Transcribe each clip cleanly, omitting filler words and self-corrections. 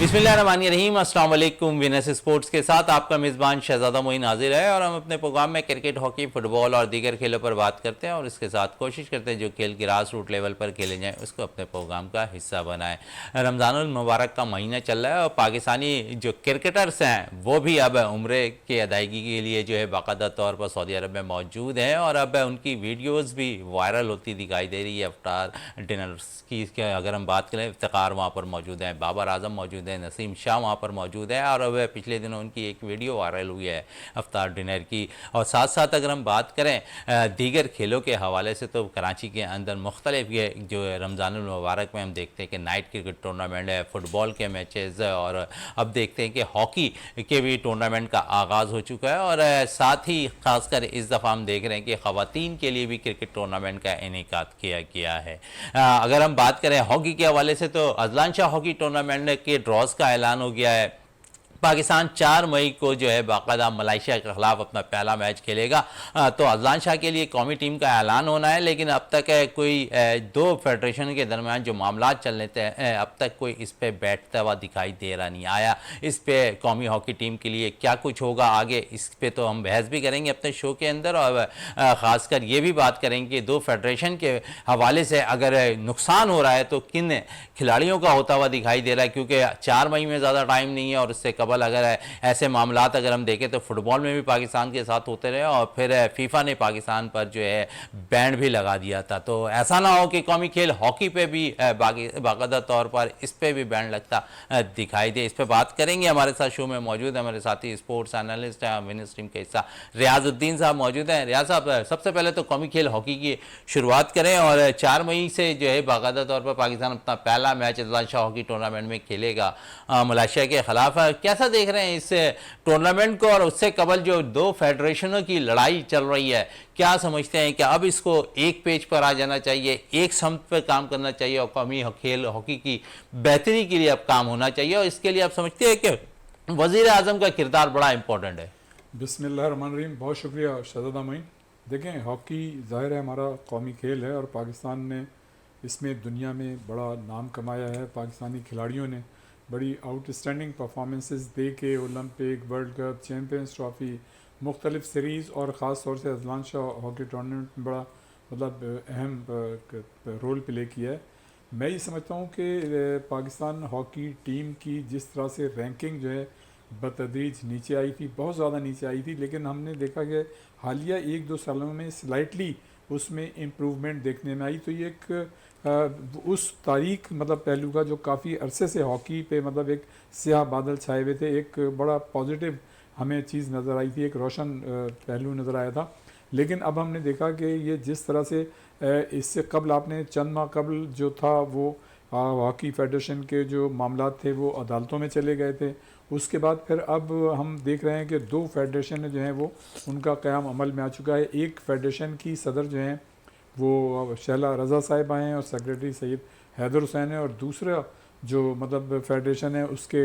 बिस्मिल्लाहिर्रहमानिर्रहीम। अस्सलाम वालेकुम। विनस स्पोर्ट्स के साथ आपका मेज़बान शहजादा मोइन हाजिर है और हम अपने प्रोग्राम में क्रिकेट, हॉकी, फुटबॉल और दीगर खेलों पर बात करते हैं और इसके साथ कोशिश करते हैं जो खेल ग्रास रूट लेवल पर खेले जाएँ उसको अपने प्रोग्राम का हिस्सा बनाएं। रमज़ानुल मुबारक का महीना चल रहा है और पाकिस्तानी जो क्रिकेटर्स हैं वो भी अब उम्रे की अदायगी के लिए जो है बाकायदा तौर पर सऊदी अरब में मौजूद हैं और अब उनकी वीडियोज़ भी वायरल होती दिखाई दे रही है। अफ्तार डिनर्स की अगर हम बात करें, इफ्तिकार वहाँ पर मौजूद हैं, बाबर आजम मौजूद हैं, नसीम शाह वहाँ पर मौजूद है और अब पिछले दिनों उनकी एक वीडियो वायरल हुई है अफ्तार डिनर की। और साथ साथ अगर हम बात करें दीगर खेलों के हवाले से तो कराची के अंदर मुख्तलिफ ये जो रमज़ानुल मुबारक में हम देखते हैं कि नाइट क्रिकेट टूर्नामेंट है, फुटबॉल के मैचेज़ और अब देखते हैं कि हॉकी के भी टूर्नामेंट का आगाज़ हो चुका है और साथ ही ख़ासकर इस दफ़ा हम देख रहे हैं कि ख़वातीन के लिए भी क्रिकेट टूर्नामेंट का इनेकाद किया गया है। अगर हम बात करें हॉकी के हवाले से तो अजलान शाह हॉकी टूर्नामेंट के ड्रॉज का ऐलान हो गया है। पाकिस्तान 4 मई को जो है बाकायदा मलेशिया के खिलाफ अपना पहला मैच खेलेगा। तो अजलान शाह के लिए कौमी टीम का ऐलान होना है, लेकिन अब तक कोई दो फेडरेशन के दरमियान जो मामला चल रहे थे अब तक कोई इस पर बैठता हुआ दिखाई दे रहा नहीं आया। इस पे कौमी हॉकी टीम के लिए क्या कुछ होगा आगे, इस पे तो हम बहस भी करेंगे अपने शो के अंदर और ख़ासकर ये भी बात करेंगे कि दो फेडरेशन के हवाले से अगर नुकसान हो रहा है तो किन खिलाड़ियों का होता हुआ दिखाई दे रहा है, क्योंकि 4 मई में ज़्यादा टाइम नहीं है और उससे अगर ऐसे मामलात अगर हम देखें तो फुटबॉल में भी पाकिस्तान के साथ होते रहे और फिर फीफा ने पाकिस्तान पर जो है बैन भी लगा दिया था। तो ऐसा ना हो कि कौमी खेल हॉकी पे भी बाकायदा तौर पर इस पे भी बैन लगता दिखाई दे। इस पे बात करेंगे। हमारे साथ शो में मौजूद है हमारे साथी स्पोर्ट्स एनालिस्ट हैं, विनर्स टीम के हिस्सा रियाजुद्दीन साहब मौजूद हैं। रियाज साहब, सबसे पहले तो कौमी खेल हॉकी की शुरुआत करें और 4 मई से जो है बाकायदा तौर पर पाकिस्तान अपना पहला match Azlan Shah hockey tournament में खेलेगा मलेशिया के खिलाफ। कैसा देख रहे हैं इस टूर्नामेंट को और उससे कबल जो दो फेडरेशनों की लड़ाई चल रही है, क्या समझते हैं कि अब इसको एक पेज पर आ जाना चाहिए, एक समत पर काम करना चाहिए और कौमी खेल हॉकी की बेहतरी के लिए अब काम होना चाहिए और इसके लिए आप समझते हैं कि वजीर आजम का किरदार बड़ा इंपॉर्टेंट है? बिस्मिल्लाहिर्रहमानिर्रहीम। बहुत शुक्रिया शहजादा मोइन। देखें, हॉकी ज़ाहिर है हमारा कौमी खेल है और पाकिस्तान ने इसमें दुनिया में बड़ा नाम कमाया है। पाकिस्तानी खिलाड़ियों ने बड़ी आउटस्टैंडिंग परफॉर्मेंसेस दे के Olympic, world cup, champions trophy, मुख्तलिफ सीरीज़ और ख़ास तौर से अजलान शाह हॉकी टूर्नामेंट में बड़ा अहम रोल प्ले किया है। मैं ये समझता हूँ कि पाकिस्तान हॉकी टीम की जिस तरह से रैंकिंग जो है बतदरीज नीचे आई थी, बहुत ज़्यादा नीचे आई थी, लेकिन हमने देखा कि हालिया 1-2 सालों में स्लाइटली उसमें इम्प्रूवमेंट देखने में आई। तो ये एक उस तारीख पहलू का जो काफ़ी अरसे से हॉकी पे एक स्याह बादल छाए हुए थे, एक बड़ा पॉजिटिव हमें चीज़ नज़र आई थी, एक रोशन पहलू नज़र आया था। लेकिन अब हमने देखा कि ये जिस तरह से इससे कबल आपने चंद माह कबल जो था वो हॉकी फेडरेशन के जो मामला थे वो अदालतों में चले गए थे। उसके बाद फिर अब हम देख रहे हैं कि 2 फेडरेशन जो हैं वो उनका क़याम अमल में आ चुका है। एक फेडरेशन की सदर जो हैं वो शहला रज़ा साहिबा हैं और सेक्रेटरी सैयद हैदर हुसैन है और दूसरा जो फेडरेशन है उसके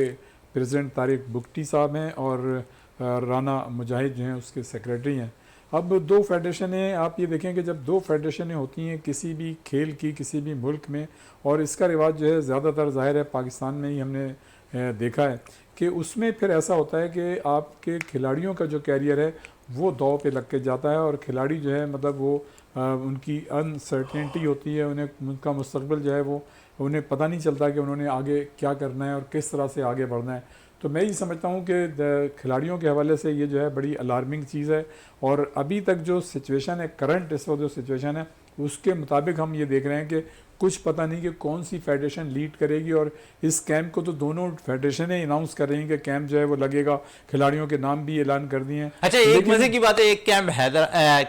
प्रेसिडेंट तारिक बुगटी साहब हैं और राना मुजाहिद जो हैं उसके सेक्रेटरी हैं। अब 2 फेडरेशनें, आप ये देखें कि जब 2 फेडरेशनें होती हैं किसी भी खेल की किसी भी मुल्क में, और इसका रिवाज जो है ज़्यादातर ज़ाहिर है पाकिस्तान में ही हमने देखा है कि उसमें फिर ऐसा होता है कि आपके खिलाड़ियों का जो कैरियर है वो दाव पे लग के जाता है और खिलाड़ी जो है वो उनकी अनसर्टेनिटी होती है, उन्हें उनका मुस्तकबिल जो है वो उन्हें पता नहीं चलता कि उन्होंने आगे क्या करना है और किस तरह से आगे बढ़ना है। तो मैं ये समझता हूँ कि खिलाड़ियों के हवाले से ये जो है बड़ी अलार्मिंग चीज़ है और अभी तक जो सिचुएशन है, करंट इस वक्त जो सिचुएशन है उसके मुताबिक हम ये देख रहे हैं कि कुछ पता नहीं कि कौन सी फेडरेशन लीड करेगी और इस कैंप को तो दोनों फेडरेशनें अनाउंस कर रही हैं कि कैंप जो है वो लगेगा, खिलाड़ियों के नाम भी ऐलान कर दिए हैं। अच्छा, एक मजे की बात है, एक कैंप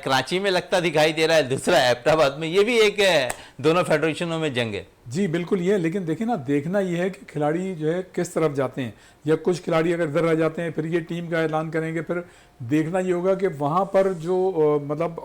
कराची में लगता दिखाई दे रहा है, दूसरा हैदराबाद में, ये भी एक दोनों फेडरेशनों में जंग है। जी बिल्कुल ये है, लेकिन देखिए ना, देखना ये है कि खिलाड़ी जो है किस तरफ जाते हैं, या कुछ खिलाड़ी अगर इधर रह जाते हैं फिर ये टीम का ऐलान करेंगे, फिर देखना ये होगा कि वहाँ पर जो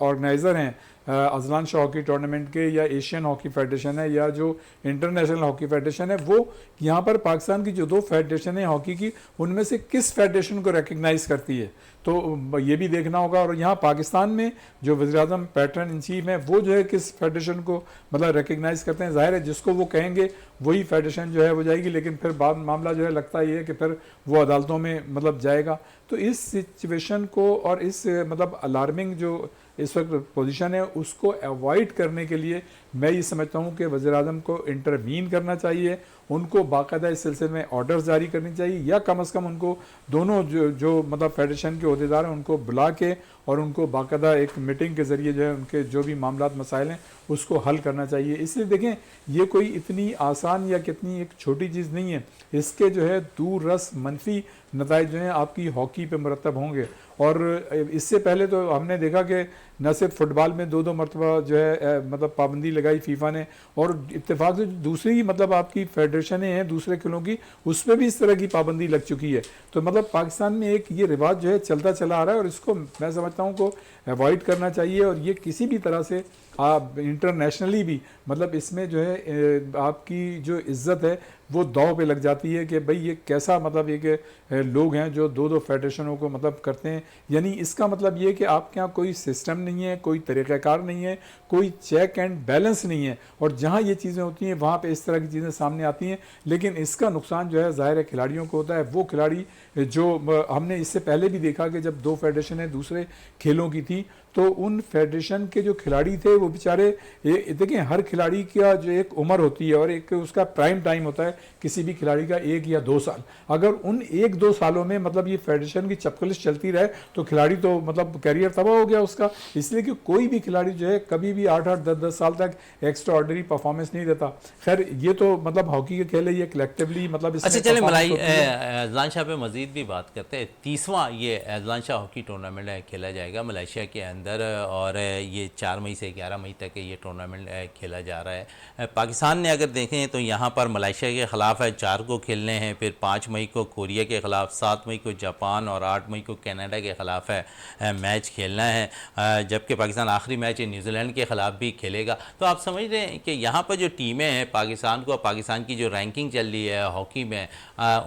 ऑर्गेनाइज़र हैं अजलान शाह हॉकी टूर्नामेंट के या एशियन हॉकी फेडरेशन है या जो इंटरनेशनल हॉकी फेडरेशन है, वो यहाँ पर पाकिस्तान की जो 2 फेडरेशन है हॉकी की उनमें से किस फेडरेशन को रिकग्नाइज़ करती है, तो ये भी देखना होगा। और यहाँ पाकिस्तान में जो वज़ीर-ए-आज़म पैटर्न इन चीफ हैं वो जो है किस फेडरेशन को रिकग्नाइज़ करते हैं। ज़ाहिर है जिसको जिसको वो कहेंगे वही फेडरेशन जो है वो जाएगी, लेकिन फिर बाद मामला जो है लगता ये है कि फिर वो अदालतों में मतलब जाएगा। तो इस सिचुएशन को और इस मतलब अलार्मिंग जो इस वक्त पोजीशन है उसको अवॉइड करने के लिए मैं ये समझता हूँ कि वज़ीर-ए-आज़म को इंटरवीन करना चाहिए, उनको बाकायदा इस सिलसिले में ऑर्डर्स जारी करनी चाहिए, या कम अज़ कम उनको दोनों जो मतलब फेडरेशन के अहदेदार हैं उनको बुला के और उनको बाकायदा एक मीटिंग के ज़रिए जो है उनके जो भी मामलात मसाइल हैं उसको हल करना चाहिए। इसलिए देखें ये कोई इतनी आसान या कितनी एक छोटी चीज़ नहीं है, इसके जो है दूर रस मनफी नताइज जो हैं आपकी हॉकी पे मुरतब होंगे। और इससे पहले तो हमने देखा कि न सिर्फ फुटबॉल में 2-2 मरतबा जो है मतलब पाबंदी लगाई फीफा ने, और इत्तेफाक से दूसरी मतलब आपकी फेडरेशनें हैं दूसरे खेलों की उसमें भी इस तरह की पाबंदी लग चुकी है। तो मतलब पाकिस्तान में एक ये रिवाज जो है चलता चला आ रहा है और इसको मैं समझता हूँ को अवॉइड करना चाहिए। और ये किसी भी तरह से आप इंटरनेशनली भी मतलब इसमें जो है आपकी जो इज़्ज़त है वो दाव पे लग जाती है कि भाई ये कैसा मतलब ये कि लोग हैं जो 2-2 फेडरेशनों को मतलब करते हैं। यानी इसका मतलब ये कि आपके यहाँ कोई सिस्टम नहीं है, कोई तरीक़ाकार नहीं है, कोई चेक एंड बैलेंस नहीं है, और जहाँ ये चीज़ें होती हैं वहाँ पे इस तरह की चीज़ें सामने आती हैं। लेकिन इसका नुकसान जो है ज़ाहिर है खिलाड़ियों को होता है। वो खिलाड़ी जो हमने इससे पहले भी देखा कि जब 2 फेडरेशनें दूसरे खेलों की थी तो उन फेडरेशन के जो खिलाड़ी थे वो बेचारे देखें हर खिलाड़ी का जो एक उम्र होती है और एक उसका प्राइम टाइम होता है किसी भी खिलाड़ी का 1 या 2 साल। अगर उन 1-2 सालों में मतलब ये फेडरेशन की चपकलिश चलती रहे तो खिलाड़ी तो मतलब कैरियर तबाह हो गया उसका। इसलिए कि कोई भी खिलाड़ी जो है कभी भी 8-8 10-10 साल तक एक्स्ट्रा ऑर्डिनरी परफॉर्मेंस नहीं देता। खैर ये तो मतलब हॉकी के खेल है, ये कलेक्टिवली मतलब अच्छा चले मलाई अजलान शाह पे मजीद भी बात करते हैं। 30वां ये अजलान शाह हॉकी टूर्नामेंट खेला जाएगा मलेशिया के अंदर, और ये 4 मई से 11 मई तक ये टूर्नामेंट खेला जा रहा है। पाकिस्तान ने अगर देखें तो यहाँ पर मलेशिया के ख़िलाफ़ है 4 को खेलने हैं, फिर 5 मई को कोरिया के ख़िलाफ़, 7 मई को जापान और 8 मई को कनाडा के ख़िलाफ़ है मैच खेलना है, जबकि पाकिस्तान आखिरी मैच न्यूजीलैंड के ख़िलाफ़ भी खेलेगा। तो आप समझ रहे हैं कि यहाँ पर जो टीमें हैं पाकिस्तान को, पाकिस्तान की जो रैंकिंग चल रही है हॉकी में,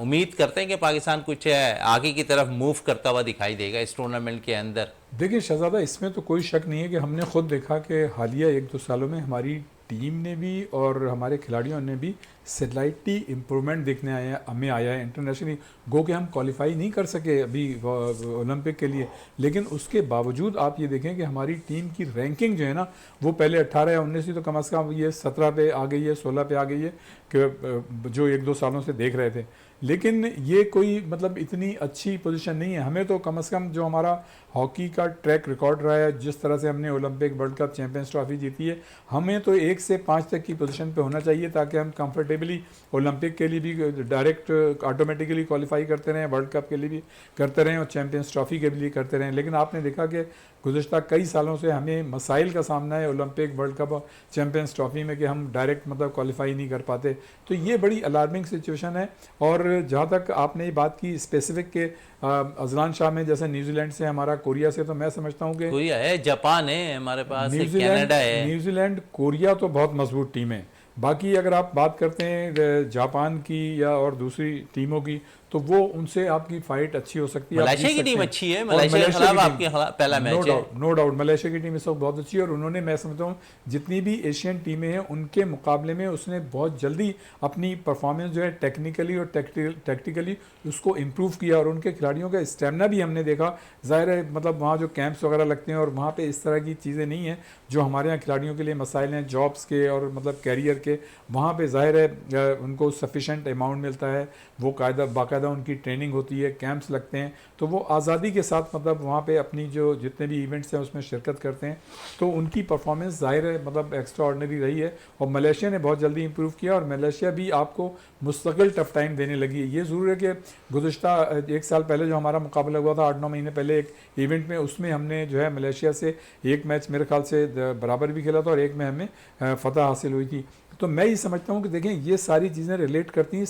उम्मीद करते हैं कि पाकिस्तान कुछ आगे की तरफ मूव करता हुआ दिखाई देगा इस टूर्नामेंट के अंदर। देखिए शहजादा, इसमें तो कोई शक नहीं है कि हमने खुद देखा कि हालिया 1-2 सालों में हमारी टीम ने भी और हमारे खिलाड़ियों ने भी स्लाइटली इम्प्रूवमेंट देखने हमें आया है इंटरनेशनली। गो कि हम क्वालिफाई नहीं कर सके अभी ओलंपिक के लिए, लेकिन उसके बावजूद आप ये देखें कि हमारी टीम की रैंकिंग जो है ना वो पहले 18 या 19 थी, तो कम अज़ कम ये 17 पे आ गई है, 16 पे आ गई है कि जो 1-2 सालों से देख रहे थे। लेकिन ये कोई मतलब इतनी अच्छी पोजीशन नहीं है। हमें तो कम से कम जो हमारा हॉकी का ट्रैक रिकॉर्ड रहा है, जिस तरह से हमने Olympic, world cup, champions trophy जीती है, हमें तो 1 से 5 तक की पोजीशन पे होना चाहिए ताकि हम कंफर्टेबली ओलंपिक के लिए भी डायरेक्ट ऑटोमेटिकली क्वालिफाई करते रहें, वर्ल्ड कप के लिए भी करते रहें और चैंपियंस ट्रॉफी के लिए करते रहें। लेकिन आपने देखा कि गुज़श्ता कई सालों से हमें मसाइल का सामना है ओलंपिक, वर्ल्ड कप और चैंपियंस ट्रॉफी में कि हम डायरेक्ट मतलब क्वालिफाई नहीं कर पाते। तो ये बड़ी अलार्मिंग सिचुएशन है। और जहाँ तक आपने ये बात की स्पेसिफिक के अजलान शाह में, जैसे न्यूजीलैंड से हमारा, कोरिया से, तो मैं समझता हूँ कि कोरिया है, जापान है हमारे पास, कनाडा है, न्यूजीलैंड, कोरिया तो बहुत मजबूत टीम है। बाकी अगर आप बात करते हैं जापान की या और दूसरी टीमों की तो वो उनसे आपकी फाइट अच्छी हो सकती है। मलेशिया की टीम अच्छी है, मलेशिया के खिलाफ आपके पहला मैच है, नो डाउट मलेशिया की टीम इस वक्त बहुत अच्छी है। और उन्होंने, मैं समझता हूँ जितनी भी एशियन टीमें हैं उनके मुकाबले में उसने बहुत जल्दी अपनी परफॉर्मेंस जो है टेक्निकली और टैक्टिकली उसको इम्प्रूव किया। और उनके खिलाड़ियों का स्टेमिना भी हमने देखा। ज़ाहिर है मतलब वहाँ जो कैंप्स वगैरह लगते हैं और वहाँ पे इस तरह की चीज़ें नहीं हैं जो हमारे यहाँ खिलाड़ियों के लिए मसाइल हैं जॉब्स के और मतलब कैरियर के। वहाँ पे ज़ाहिर है उनको सफिशेंट अमाउंट मिलता है, वो बाकायदा उनकी ट्रेनिंग होती है, कैंप्स लगते हैं, तो वो आज़ादी के साथ मतलब वहाँ पे अपनी जो जितने भी इवेंट्स हैं उसमें शिरकत करते हैं। तो उनकी परफॉर्मेंस ज़ाहिर है मतलब एक्स्ट्रा ऑर्डिनरी रही है। और मलेशिया ने बहुत जल्दी इंप्रूव किया और मलेशिया भी आपको मुस्तकिल टफ टाइम देने लगी है। ये ज़रूर है कि गुज़श्ता 1 साल पहले जो हमारा मुकाबला हुआ था 8-9 महीने पहले एक इवेंट में, उसमें हमने जो है मलेशिया से एक मैच मेरे ख्याल से बराबर भी खेला था और एक में हमें फ़तह हासिल हुई थी। तो मैं ये समझता हूँ कि देखें ये सारी चीज़ें रिलेट करती हैं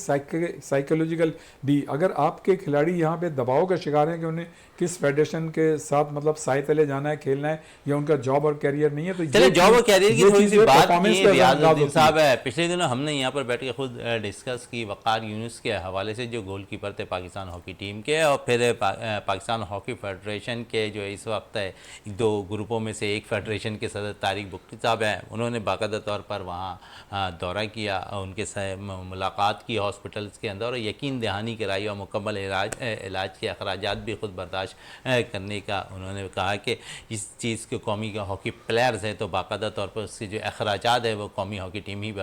साइकोलॉजिकल भी। अगर आपके खिलाड़ी यहाँ पे दबाव का शिकार हैं कि उन्हें किस फेडरेशन के साथ मतलब साय तले जाना है, खेलना है, या उनका जॉब और कैरियर नहीं है, तो चलिए जॉब और कैरियर की थोड़ी सी बात की रियाजुद्दीन साहब है। पिछले दिनों हमने यहाँ पर बैठ के खुद डिस्कस की वक़ार यूनुस के हवाले से, जो गोलकीपर थे पाकिस्तान हॉकी टीम के, और फिर पाकिस्तान हॉकी फेडरेशन के जो इस वक्त है 2 ग्रुपों में से एक फेडरेशन के सदर तारिक बुक्की साहब हैं, उन्होंने बाकायदा तौर पर वहाँ दौरा किया, उनके से मुलाकात की हॉस्पिटल्स के अंदर और यकीन दहानी कराई और मुकम्मल इलाज के अखराजात भी खुद बर्दाश्त करने का उन्होंने कहा कि इस चीज़ के कौमी का हॉकी प्लेयर्स है तो बाकायदा तौर पर उसके जो अखराजात है वो कौमी हॉकी टीम ही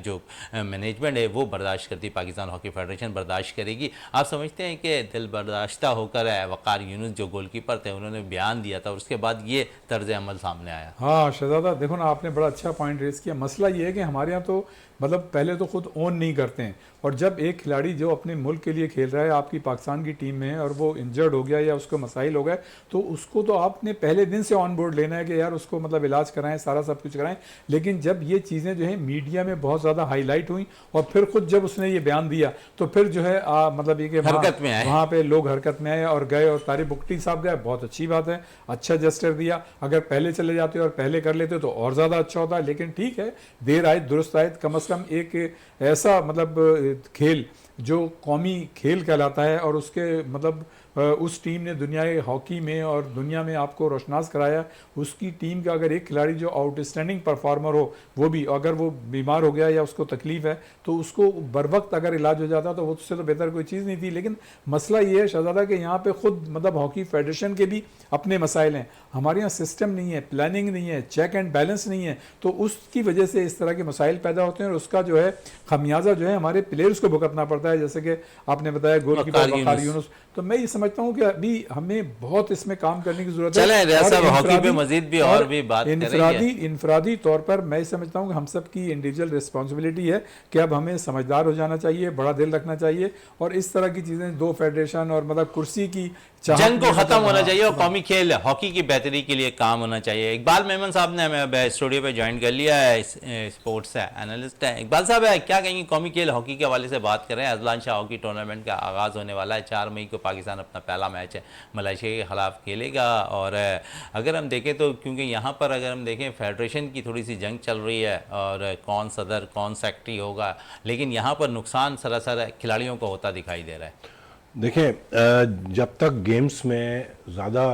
जो मैनेजमेंट है वो बर्दाश्त करती, पाकिस्तान हॉकी फेडरेशन बर्दाश्त करेगी। आप समझते हैं कि दिल बर्दाश्ता होकर वक़ार यूनुस जो गोलकीपर थे उन्होंने बयान दिया था और उसके बाद ये तर्ज अमल सामने आया? हाँ शहजादा, देखो ना, आपने बड़ा अच्छा पॉइंट रेज किया। मसला ये है कि हमारे यहाँ तो मतलब पहले तो खुद ओन नहीं करते हैं, और जब एक खिलाड़ी जो अपने मुल्क के लिए खेल रहा है, आपकी पाकिस्तान की टीम में है, और वो इंजर्ड हो गया या उसको मसाइल हो गए, तो उसको तो आपने पहले दिन से ऑन बोर्ड लेना है कि यार उसको मतलब इलाज कराएं, सारा सब कुछ कराएं। लेकिन जब ये चीज़ें जो है मीडिया में बहुत ज़्यादा हाईलाइट हुई और फिर खुद जब उसने ये बयान दिया तो फिर जो है मतलब ये कि हरकत में आए, वहाँ पे लोग हरकत में आए और गए, और तारिक बुखटी साहब गए, बहुत अच्छी बात है, अच्छा जेस्चर दिया। अगर पहले चले जाते और पहले कर लेते तो और ज़्यादा अच्छा होता, लेकिन ठीक है, देर आए दुरुस्त आए। कम अज़ कम एक ऐसा मतलब खेल जो कौमी खेल कहलाता है और उसके मतलब उस टीम ने दुनिया हॉकी में और दुनिया में आपको रोशनास कराया। उसकी टीम का अगर एक खिलाड़ी जो आउटस्टैंडिंग परफॉर्मर हो, वो भी अगर वो बीमार हो गया या उसको तकलीफ है तो उसको बर वक्त अगर इलाज हो जाता तो उससे तो बेहतर कोई चीज़ नहीं थी। लेकिन मसला ये है शहजादा कि यहाँ पे खुद मतलब हॉकी फेडरेशन के भी अपने मसाइल हैं। हमारे यहाँ सिस्टम नहीं है, प्लानिंग नहीं है, चेक एंड बैलेंस नहीं है, तो उसकी वजह से इस तरह के मसाइल पैदा होते हैं और उसका जो है खमियाजा जो है हमारे प्लेयर्स को भुगतना पड़ता है। जैसे कि आपने बताया गोलकीपर वक़ार यूनुस, तो मैं ये समझता हूँ कि अभी हमें बहुत इसमें काम करने की जरूरत है। हॉकी पे मजीद भी और भी बात करेंगे। इनफरादी तौर पर मैं समझता हूँ कि हम सब की इंडिविजुअल रिस्पॉन्सिबिलिटी है कि अब हमें समझदार हो जाना चाहिए, बड़ा दिल रखना चाहिए, और इस तरह की चीज़ें दो फेडरेशन और मतलब कुर्सी की जंग को खत्म होना चाहिए और कौमी खेल हॉकी की बेहतरी के लिए काम होना चाहिए। इकबाल मेमन साहब ने हमें स्टूडियो पे ज्वाइन कर लिया है, स्पोर्ट्स एनालिस्ट है। इकबाल साहब क्या कहेंगे, कौमी खेल हॉकी के हवाले से बात करें। अजलान शाह हॉकी टूर्नामेंट का आगाज़ होने वाला है, 4 मई को पाकिस्तान अपना पहला मैच है मलेशिया के ख़िलाफ़ खेलेगा। और अगर हम देखें तो क्योंकि यहाँ पर अगर हम देखें फेडरेशन की थोड़ी सी जंग चल रही है और कौन सदर कौन सेक्रेटरी होगा, लेकिन यहाँ पर नुकसान सरासर खिलाड़ियों को होता दिखाई दे रहा है। देखें, जब तक गेम्स में ज़्यादा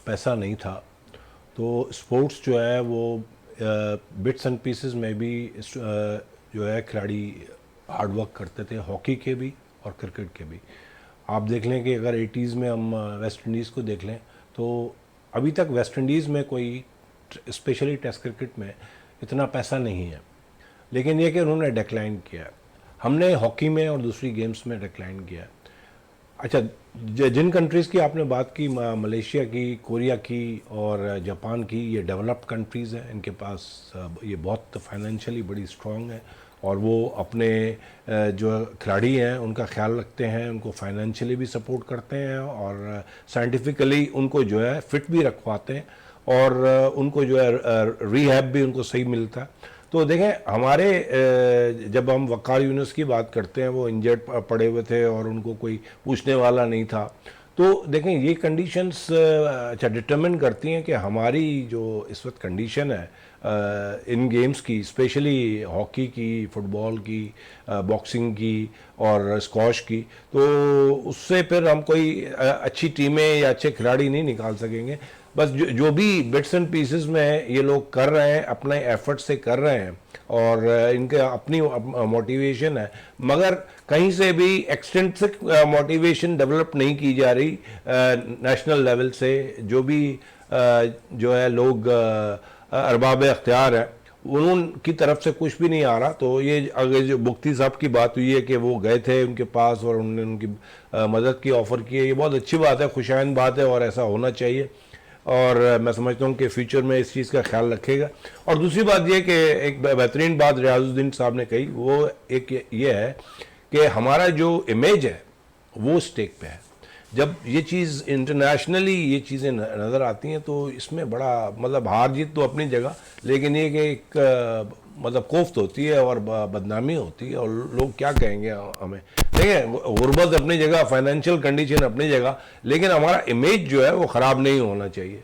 पैसा नहीं था तो स्पोर्ट्स जो है वो बिट्स एंड पीसेस में भी जो है खिलाड़ी हार्ड वर्क करते थे, हॉकी के भी और क्रिकेट के भी। आप देख लें कि अगर 80s में हम वेस्ट इंडीज़ को देख लें तो अभी तक वेस्ट इंडीज़ में कोई स्पेशली टेस्ट क्रिकेट में इतना पैसा नहीं है, लेकिन ये कि उन्होंने डिक्लाइन किया। हमने हॉकी में और दूसरी गेम्स में डिक्लाइन किया। अच्छा, जिन कंट्रीज़ की आपने बात की, मलेशिया की, कोरिया की और जापान की, ये डेवलप्ड कंट्रीज़ हैं, इनके पास ये बहुत फाइनेंशियली बड़ी स्ट्रॉन्ग है और वो अपने जो खिलाड़ी हैं उनका ख्याल रखते हैं, उनको फाइनेंशियली भी सपोर्ट करते हैं और साइंटिफिकली उनको जो है फिट भी रखवाते हैं और उनको जो है रिहैब भी उनको सही मिलता है। तो देखें, हमारे जब हम वक़ार यूनुस की बात करते हैं, वो इंजर्ड पड़े हुए थे और उनको कोई पूछने वाला नहीं था। तो देखें, ये कंडीशंस अच्छा डिटरमिन करती हैं कि हमारी जो इस वक्त कंडीशन है इन गेम्स की, स्पेशली हॉकी की, फुटबॉल की, बॉक्सिंग की और स्क्वॉश की, तो उससे फिर हम कोई अच्छी टीमें या अच्छे खिलाड़ी नहीं निकाल सकेंगे। बस जो भी बिट्स एंड पीसेस में ये लोग कर रहे हैं, अपने एफर्ट से कर रहे हैं और इनके अपनी मोटिवेशन है, मगर कहीं से भी एक्सटेंसिव मोटिवेशन डेवलप नहीं की जा रही नेशनल लेवल से। जो भी जो है लोग अरबाब अख्तियार हैं उनकी तरफ से कुछ भी नहीं आ रहा। तो ये अगर जो बुख्ती साहब की बात हुई है कि वो गए थे उनके पास और उन्होंने उनकी मदद की ऑफ़र की है, ये बहुत अच्छी बात है, खुशाइंद बात है और ऐसा होना चाहिए और मैं समझता हूँ कि फ्यूचर में इस चीज़ का ख्याल रखेगा। और दूसरी बात ये कि एक बेहतरीन बात रियाजुद्दीन साहब ने कही, वो एक ये है कि हमारा जो इमेज है वो स्टेक पे है। जब ये चीज़ इंटरनेशनली ये चीज़ें नज़र आती हैं तो इसमें बड़ा मतलब हार जीत तो अपनी जगह, लेकिन ये कि एक मतलब कोफ्त होती है और बदनामी होती है और लोग क्या कहेंगे हमें। देखिए, गुर्बत अपनी जगह, फाइनेंशियल कंडीशन अपनी जगह, लेकिन हमारा इमेज जो है वो ख़राब नहीं होना चाहिए।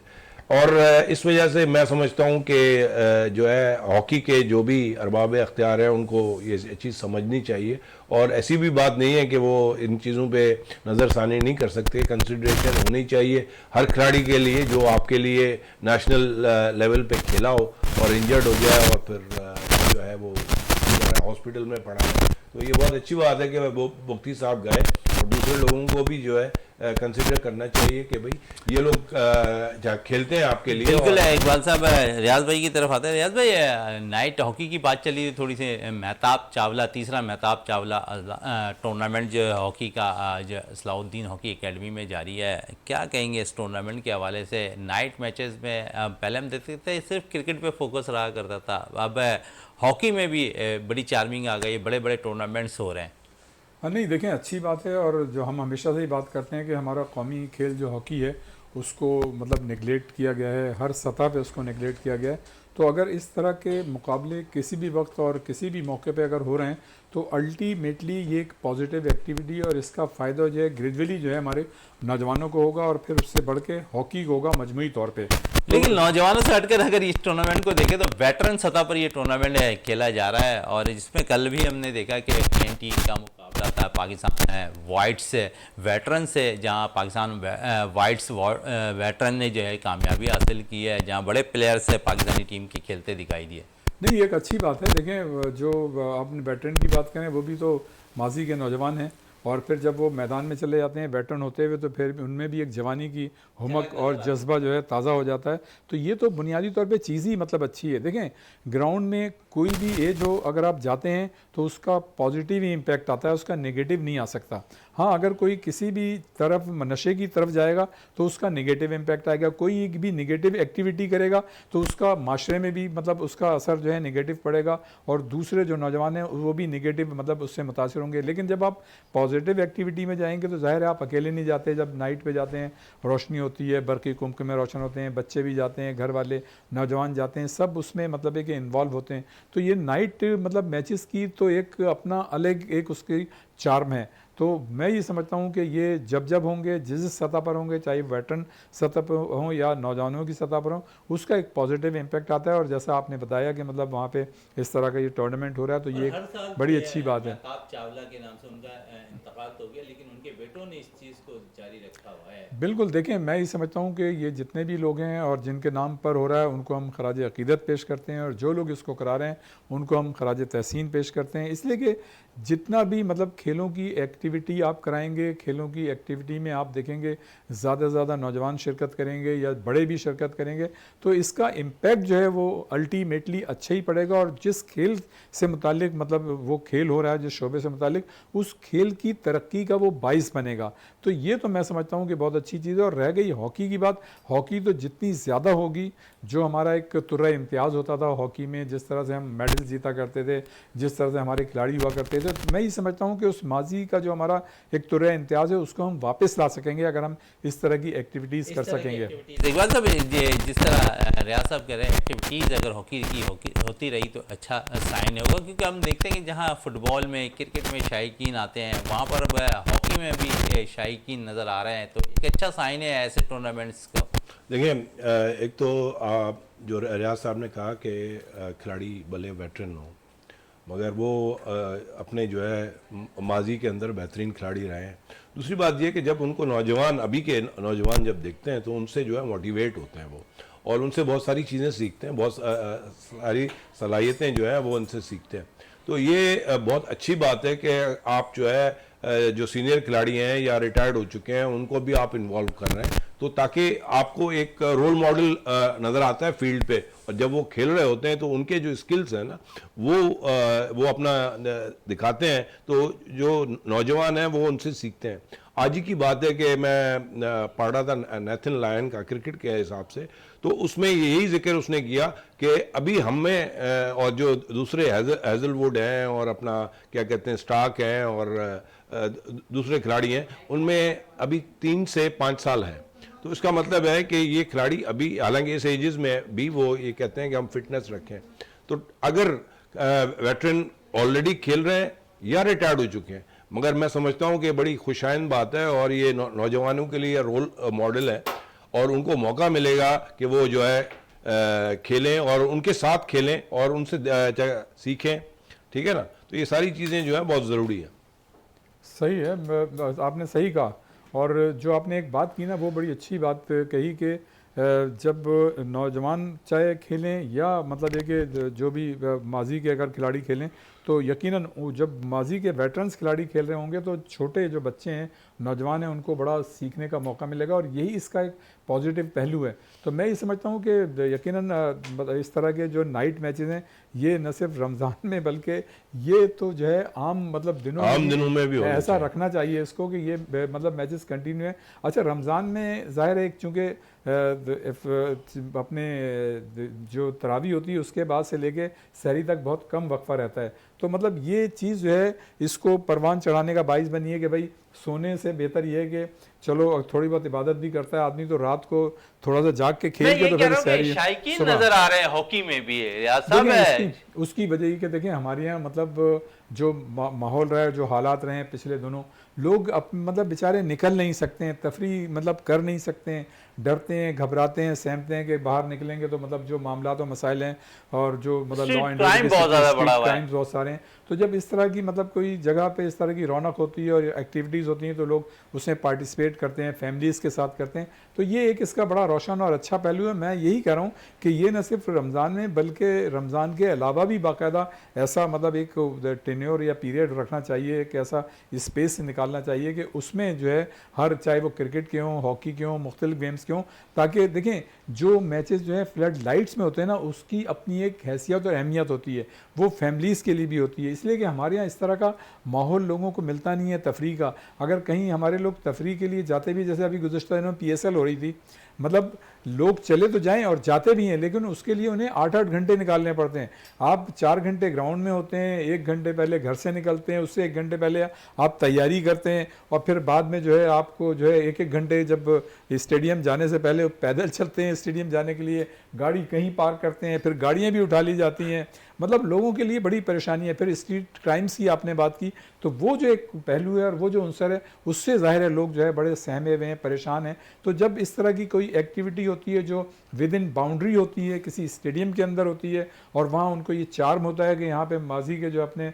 और इस वजह से मैं समझता हूँ कि जो है हॉकी के जो भी अरबाब अख्तियार हैं उनको ये चीज़ समझनी चाहिए और ऐसी भी बात नहीं है कि वो इन चीज़ों पे नज़रसानी नहीं कर सकते। कंसिडरेशन होनी चाहिए हर खिलाड़ी के लिए जो आपके लिए नेशनल लेवल पे खेला हो और इंजर्ड हो गया और फिर जो है वो हॉस्पिटल में पड़ा है। तो ये बहुत अच्छी बात है कि वो मुफ्ती साहब गए, और दूसरे लोगों को भी जो है कंसिडर करना चाहिए कि भाई ये लोग जहाँ खेलते हैं आपके लिए। बिल्कुल। इकबाल साहब, रियाज भाई की तरफ आते हैं। रियाज भाई, नाइट हॉकी की बात चली थी थोड़ी सी। मेहताब चावला, तीसरा मेहताब चावला टूर्नामेंट जो है हॉकी का आज सलाउद्दीन हॉकी एकेडमी में जारी है। क्या कहेंगे इस टूर्नामेंट के हवाले से? नाइट मैचेस में पहले हम देखते थे सिर्फ क्रिकेट पे फोकस रहा करता था, अब हॉकी में भी बड़ी चार्मिंग आ गई, बड़े बड़े टूर्नामेंट्स हो रहे हैं। हाँ, नहीं देखें, अच्छी बात है। और जो हम हमेशा से ही बात करते हैं कि हमारा कौमी खेल जो हॉकी है उसको मतलब नेगलेक्ट किया गया है, हर सतह पे उसको नेगलेक्ट किया गया है। तो अगर इस तरह के मुकाबले किसी भी वक्त और किसी भी मौके पे अगर हो रहे हैं तो अल्टीमेटली ये एक पॉजिटिव एक्टिविटी, और इसका फ़ायदा जो है ग्रेजुअली जो है हमारे नौजवानों को होगा, और फिर उससे बढ़ के हॉकी को होगा मजमूई तौर पे। लेकिन नौजवानों से हटकर अगर इस टूर्नामेंट को देखें तो वेटरन सतह पर ये टूर्नामेंट खेला जा रहा है, और जिसमें कल भी हमने देखा कि एनटी का मुकाबला था पाकिस्तान वाइट्स से, वेटरन से, जहां पाकिस्तान वाइट्स वेटरन ने जो है कामयाबी हासिल की है, जहां बड़े प्लेयर्स से पाकिस्तानी टीम के खेलते दिखाई दिए। नहीं, एक अच्छी बात है। देखें, जो आपने वेटरन की बात करें वो भी तो माजी के नौजवान हैं, और फिर जब वो मैदान में चले जाते हैं वेटरन होते हुए तो फिर उनमें भी एक जवानी की हुमक और जज्बा जो है ताज़ा हो जाता है। तो ये तो बुनियादी तौर पे चीज़ ही मतलब अच्छी है। देखें, ग्राउंड में कोई भी एज हो, अगर आप जाते हैं तो उसका पॉजिटिव ही इम्पैक्ट आता है, उसका नेगेटिव नहीं आ सकता। हाँ, अगर कोई किसी भी तरफ नशे की तरफ जाएगा तो उसका नेगेटिव इम्पैक्ट आएगा, कोई भी नेगेटिव एक्टिविटी करेगा तो उसका माशरे में भी मतलब उसका असर जो है नेगेटिव पड़ेगा, और दूसरे जो नौजवान हैं वो भी नेगेटिव मतलब उससे मुतासिर होंगे। लेकिन जब आप पॉजिटिव एक्टिविटी में जाएंगे तो ज़ाहिर है आप अकेले नहीं जाते, जब नाइट पे जाते हैं रोशनी होती है, बरक़ी कुमकुमे रोशन होते हैं, बच्चे भी जाते हैं, घर वाले नौजवान जाते हैं, सब उसमें मतलब है कि इन्वॉल्व होते हैं। तो ये नाइट मतलब मैचेस की तो एक अपना अलग एक उसकी चार्म है। तो मैं ये समझता हूँ कि ये जब जब होंगे, जिस सतह पर होंगे, चाहे वेटरन सतह पर हों या नौजवानों की सतह पर हों, उसका एक पॉजिटिव इम्पैक्ट आता है। और जैसा आपने बताया कि मतलब वहाँ पे इस तरह का ये टूर्नामेंट हो रहा है तो ये एक बड़ी अच्छी बात है। मेहताब चावला के नाम से उनका इंतकाल तो हो गया, लेकिन उनके बेटों ने इस चीज़ को जारी रखा हुआ है। बिल्कुल। देखें, मैं ये समझता हूँ कि ये जितने भी लोग हैं और जिनके नाम पर हो रहा है उनको हम खराज अकीदत पेश करते हैं, और जो लोग इसको करा रहे हैं उनको हम खराज तहसीन पेश करते हैं। इसलिए कि जितना भी मतलब खेलों की एक्टिविटी आप कराएंगे, खेलों की एक्टिविटी में आप देखेंगे ज़्यादा से ज़्यादा नौजवान शिरकत करेंगे या बड़े भी शिरकत करेंगे तो इसका इम्पैक्ट जो है वो अल्टीमेटली अच्छा ही पड़ेगा। और जिस खेल से मुतालिक मतलब वो खेल हो रहा है, जिस शोबे से मुतालिक, उस खेल की तरक्की का वो बाइस बनेगा। तो ये तो मैं समझता हूँ कि बहुत अच्छी चीज़ है। और रह गई हॉकी की बात, हॉकी तो जितनी ज़्यादा होगी, जो हमारा एक तुर्रा इम्तियाज़ होता था हॉकी में, जिस तरह से हम मेडल जीता करते थे, जिस तरह से हमारे खिलाड़ी हुआ करते थे, तो मैं ये समझता हूँ कि उस माजी का जो हमारा एक तुर्रा इम्तियाज़ है उसको हम वापस ला सकेंगे अगर हम इस तरह की एक्टिविटीज़ कर सकेंगे। इकबाल साहब, जिस तरह रियाज साहब कह रहे हैं, एक्टिविटीज़ अगर हॉकी की होती रही तो अच्छा साइन होगा, क्योंकि हम देखते हैं कि जहाँ फुटबॉल में, क्रिकेट में शायकीन आते हैं, वहाँ पर हॉकी में भी शायकीन नज़र आ रहे हैं, तो एक अच्छा साइन है ऐसे टूर्नामेंट्स को। देखिए, एक तो जो रियाज साहब ने कहा कि खिलाड़ी भले वेटरन हो मगर वो अपने जो है माजी के अंदर बेहतरीन खिलाड़ी रहे हैं। दूसरी बात ये कि जब उनको नौजवान, अभी के नौजवान जब देखते हैं तो उनसे जो है मोटिवेट होते हैं वो, और उनसे बहुत सारी चीज़ें सीखते हैं, बहुत सारी सलाहियतें जो है वो उनसे सीखते हैं। तो ये बहुत अच्छी बात है कि आप जो है जो सीनियर खिलाड़ी हैं या रिटायर्ड हो चुके हैं उनको भी आप इन्वॉल्व कर रहे हैं, तो ताकि आपको एक रोल मॉडल नज़र आता है फील्ड पे, और जब वो खेल रहे होते हैं तो उनके जो स्किल्स हैं ना वो अपना दिखाते हैं, तो जो नौजवान हैं वो उनसे सीखते हैं। आज ही की बात है कि मैं पढ़ रहा था नेथन लायन का क्रिकेट के हिसाब से, तो उसमें यही जिक्र उसने किया कि अभी हमें और जो दूसरे हैजलवुड हैं और अपना क्या कहते हैं स्टार्क हैं और दूसरे खिलाड़ी हैं, उनमें अभी 3 से 5 साल हैं। तो इसका मतलब है कि ये खिलाड़ी अभी, हालांकि इस एजेस में भी वो ये कहते हैं कि हम फिटनेस रखें, तो अगर वेटरन ऑलरेडी खेल रहे हैं या रिटायर्ड हो चुके हैं, मगर मैं समझता हूं कि बड़ी खुशाइन बात है और ये नौजवानों के लिए रोल मॉडल है, और उनको मौका मिलेगा कि वो जो है खेलें और उनके साथ खेलें और उनसे सीखें, ठीक है ना। तो ये सारी चीज़ें जो है बहुत ज़रूरी है। सही है, आपने सही कहा। और जो आपने एक बात की ना वो बड़ी अच्छी बात कही कि जब नौजवान चाहे खेलें या मतलब ये कि जो भी माजी के अगर खिलाड़ी खेलें तो यकीनन जब माजी के वेटरन्स खिलाड़ी खेल रहे होंगे तो छोटे जो बच्चे हैं, नौजवान हैं, उनको बड़ा सीखने का मौका मिलेगा और यही इसका एक पॉजिटिव पहलू है। तो मैं ये समझता हूँ कि यकीनन इस तरह के जो नाइट मैचेस हैं ये न सिर्फ रमज़ान में बल्कि ये तो जो है आम दिनों में भी ऐसा रखना चाहिए इसको कि ये मैचेस कंटिन्यू है। अच्छा, रमज़ान में ज़ाहिर है चूँकि अपने जो तरावी होती है उसके बाद से लेके सहरी तक बहुत कम वक्फा रहता है, तो ये चीज़ जो है इसको परवान चढ़ाने का बाइस बनी है कि भाई सोने से बेहतर ये है कि चलो थोड़ी बहुत इबादत भी करता है आदमी तो रात को थोड़ा सा जाग के खेल के तो फिर सहरी शायकीन नजर आ रहे हैं हॉकी में भी है। उसकी वजह ये कि देखें हमारे यहाँ जो माहौल रहा है, जो हालात रहे हैं पिछले दिनों, लोग बेचारे निकल नहीं सकते हैं, तफरी कर नहीं सकते हैं, डरते हैं, घबराते हैं, सहमते हैं कि बाहर निकलेंगे तो जो मामला और मसाइल हैं और जो लॉ एंड क्राइम्स बहुत सारे हैं। तो जब इस तरह की कोई जगह पे इस तरह की रौनक होती है और एक्टिविटीज़ होती हैं तो लोग उसमें पार्टिसिपेट करते हैं, फैमिलीज़ के साथ करते हैं। तो ये एक इसका बड़ा रोशन और अच्छा पहलू है। मैं यही कह रहा हूँ कि ये न सिर्फ रमज़ान में बल्कि रमज़ान के अलावा भी बाकायदा ऐसा एक टेन्योर या पीरियड रखना चाहिए, एक ऐसा स्पेस निकालना चाहिए कि उसमें जो है हर, चाहे वो क्रिकेट के हों, हॉकी के हों, मुख्तलिफ गेम्स के हों, ताकि देखें जो मैचेस जो है फ्लड लाइट्स में होते हैं ना, उसकी अपनी एक हैसियत और अहमियत होती है, वो फैमिलीज़ के लिए भी होती है। इसलिए कि हमारे यहाँ इस तरह का माहौल लोगों को मिलता नहीं है तफरी का। अगर कहीं हमारे लोग तफरी के लिए जाते भी, जैसे अभी गुज़श्ता दिनों PSL हो रही थी, लोग चले तो जाएं और जाते भी हैं, लेकिन उसके लिए उन्हें 8-8 घंटे निकालने पड़ते हैं। आप 4 घंटे ग्राउंड में होते हैं, 1 घंटे पहले घर से निकलते हैं, उससे 1 घंटे पहले आप तैयारी करते हैं और फिर बाद में जो है आपको जो है 1-1 घंटे जब स्टेडियम जाने से पहले पैदल चलते हैं स्टेडियम जाने के लिए, गाड़ी कहीं पार्क करते हैं, फिर गाड़ियाँ भी उठा ली जाती हैं। लोगों के लिए बड़ी परेशानी है। फिर स्ट्रीट क्राइम्स की आपने बात की, तो वो जो एक पहलू है और वो जो अंसर है, उससे ज़ाहिर है लोग जो है बड़े सहमे हुए हैं, परेशान हैं। तो जब इस तरह की कोई एक्टिविटी होती है जो विद इन बाउंड्री होती है, किसी स्टेडियम के अंदर होती है, और वहाँ उनको ये चार्म होता है कि यहाँ पे माजी के जो अपने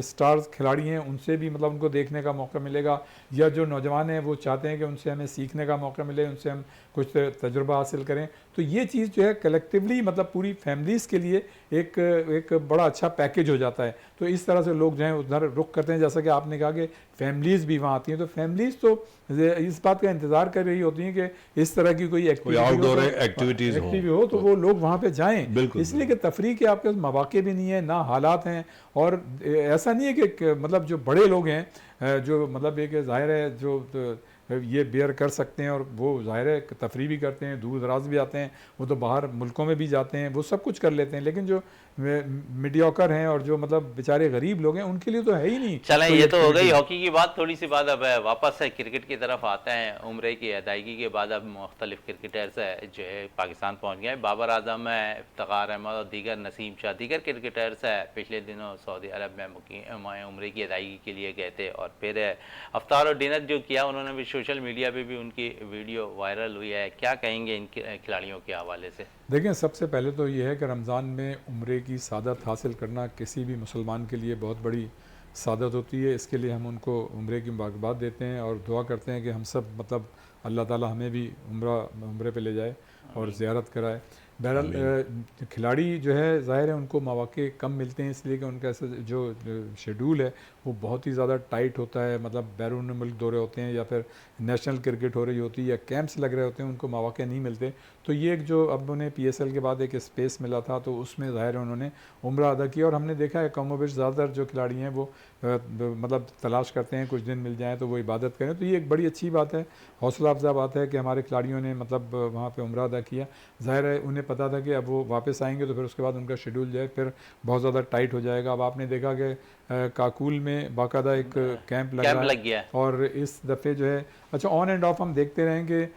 स्टार्स खिलाड़ी हैं उनसे भी उनको देखने का मौका मिलेगा, या जो नौजवान हैं वो चाहते हैं कि उनसे हमें सीखने का मौका मिले, उनसे हम कुछ तजुर्बा हासिल करें। तो ये चीज़ जो है कलेक्टिवली पूरी फैमिलीज़ के लिए एक बड़ा अच्छा पैकेज हो जाता है। तो इस तरह से लोग जो हैं उधर रुख करते हैं। जैसा कि आपने कहा कि फैमिलीज़ भी वहाँ आती हैं, तो फैमिलीज़ तो इस बात का इंतज़ार कर रही होती हैं कि इस तरह की कोई आउटडोर एक्टिविटीज़ हो तो वो लोग वहाँ पे जाएं। इसलिए कि तफरी के आपके पास मौके भी नहीं है, ना हालात हैं, और ऐसा नहीं है कि जो बड़े लोग हैं जो एक ज़ाहिर है जो ये बेयर कर सकते हैं और वो ज़ाहिर है तफरी भी करते हैं, दूर दराज भी आते हैं, वो तो बाहर मुल्कों में भी जाते हैं, वो सब कुछ कर लेते हैं। लेकिन जो मीडियोकर हैं और जो बेचारे गरीब लोग हैं उनके लिए तो है ही नहीं। चलें, ये तो हो गई हॉकी की बात। थोड़ी सी बात अब वापस है क्रिकेट की तरफ आते हैं। उम्रे की अदायगी के बाद अब मुख्तलिफ क्रिकेटर्स जो है पाकिस्तान पहुँच गए। बाबर आजम है, इफ्तिखार अहमद और दीगर, नसीम शाह, दीगर क्रिकेटर्स है पिछले दिनों सऊदी अरब में उम्रे की अदायगी के लिए गए थे, और फिर अफ्तार और डिनर जो किया उन्होंने भी, सोशल मीडिया पे भी उनकी वीडियो वायरल हुई है। क्या कहेंगे इन खिलाड़ियों के हवाले से? देखें, सबसे पहले तो ये है कि रमज़ान में उम्रे की सादत हासिल करना किसी भी मुसलमान के लिए बहुत बड़ी सादत होती है। इसके लिए हम उनको उम्रे की मुबारकबाद देते हैं और दुआ करते हैं कि हम सब अल्लाह ताला हमें भी उम्रे पे ले जाए और ज़ियारत कराए। बहरहाल खिलाड़ी जो है ज़ाहिर है उनको मौके कम मिलते हैं, इसलिए कि उनका ऐसा जो शेड्यूल है वो बहुत ही ज़्यादा टाइट होता है। बैरून मुल्क दौरे होते हैं या फिर नेशनल क्रिकेट हो रही होती है या कैंप्स लग रहे होते हैं, उनको मौके नहीं मिलते। तो ये एक जो अब उन्हें PSL के बाद एक स्पेस मिला था तो उसमें ज़ाहिर है उन्होंने उम्रा अदा किया, और हमने देखा है कमोबेश ज़्यादातर जो खिलाड़ी हैं वो तलाश करते हैं कुछ दिन मिल जाएँ तो वो इबादत करें। तो ये एक बड़ी अच्छी बात है, हौसला अफजा बात है कि हमारे खिलाड़ियों ने वहाँ पर उम्रा अदा किया। ज़ाहिर है उन्हें पता था कि अब वो वापस आएंगे तो फिर उसके बाद उनका शेड्यूल जो है फिर बहुत ज़्यादा टाइट हो जाएगा। अब आपने देखा कि काकुल में बाकायदा एक कैंप लग गया है, और इस दफ़े जो है अच्छा ऑन एंड ऑफ हम देखते रहेंगे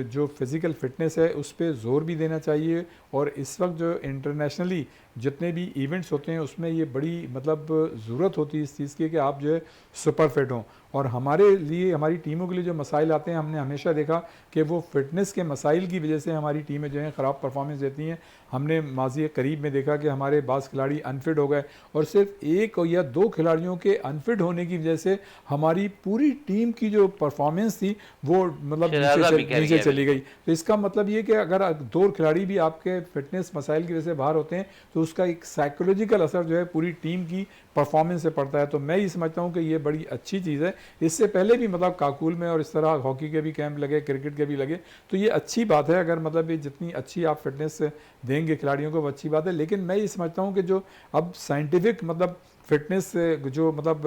जो फिज़िकल फ़िटनेस है उस पर ज़ोर भी देना चाहिए। और इस वक्त जो इंटरनेशनली जितने भी इवेंट्स होते हैं उसमें ये बड़ी ज़रूरत होती है इस चीज़ की कि आप जो है सुपर फिट हों। और हमारे लिए, हमारी टीमों के लिए जो मसाइल आते हैं, हमने हमेशा देखा कि वो फिटनेस के मसाइल की वजह से हमारी टीमें जो हैं ख़राब परफॉर्मेंस देती हैं। हमने माजी करीब में देखा कि हमारे बाज़ खिलाड़ी अनफिट हो गए, और सिर्फ 1 या 2 खिलाड़ियों के अनफिट होने की वजह से हमारी पूरी टीम की जो परफॉर्मेंस थी वो नीचे चली गई। तो इसका मतलब ये कि अगर 2 खिलाड़ी भी आपके फिटनेस मसाइल की वजह से बाहर होते हैं तो उसका एक साइकोलॉजिकल असर जो है पूरी टीम की परफॉर्मेंस से पड़ता है। तो मैं ये समझता हूँ कि ये बड़ी अच्छी चीज़ है। इससे पहले भी मतलब काकुल में और इस तरह हॉकी के भी कैंप लगे, क्रिकेट के भी लगे, तो ये अच्छी बात है। अगर मतलब ये जितनी अच्छी आप फिटनेस देंगे खिलाड़ियों को वो अच्छी बात है। लेकिन मैं ये समझता हूँ कि जो अब साइंटिफिक मतलब फिटनेस जो मतलब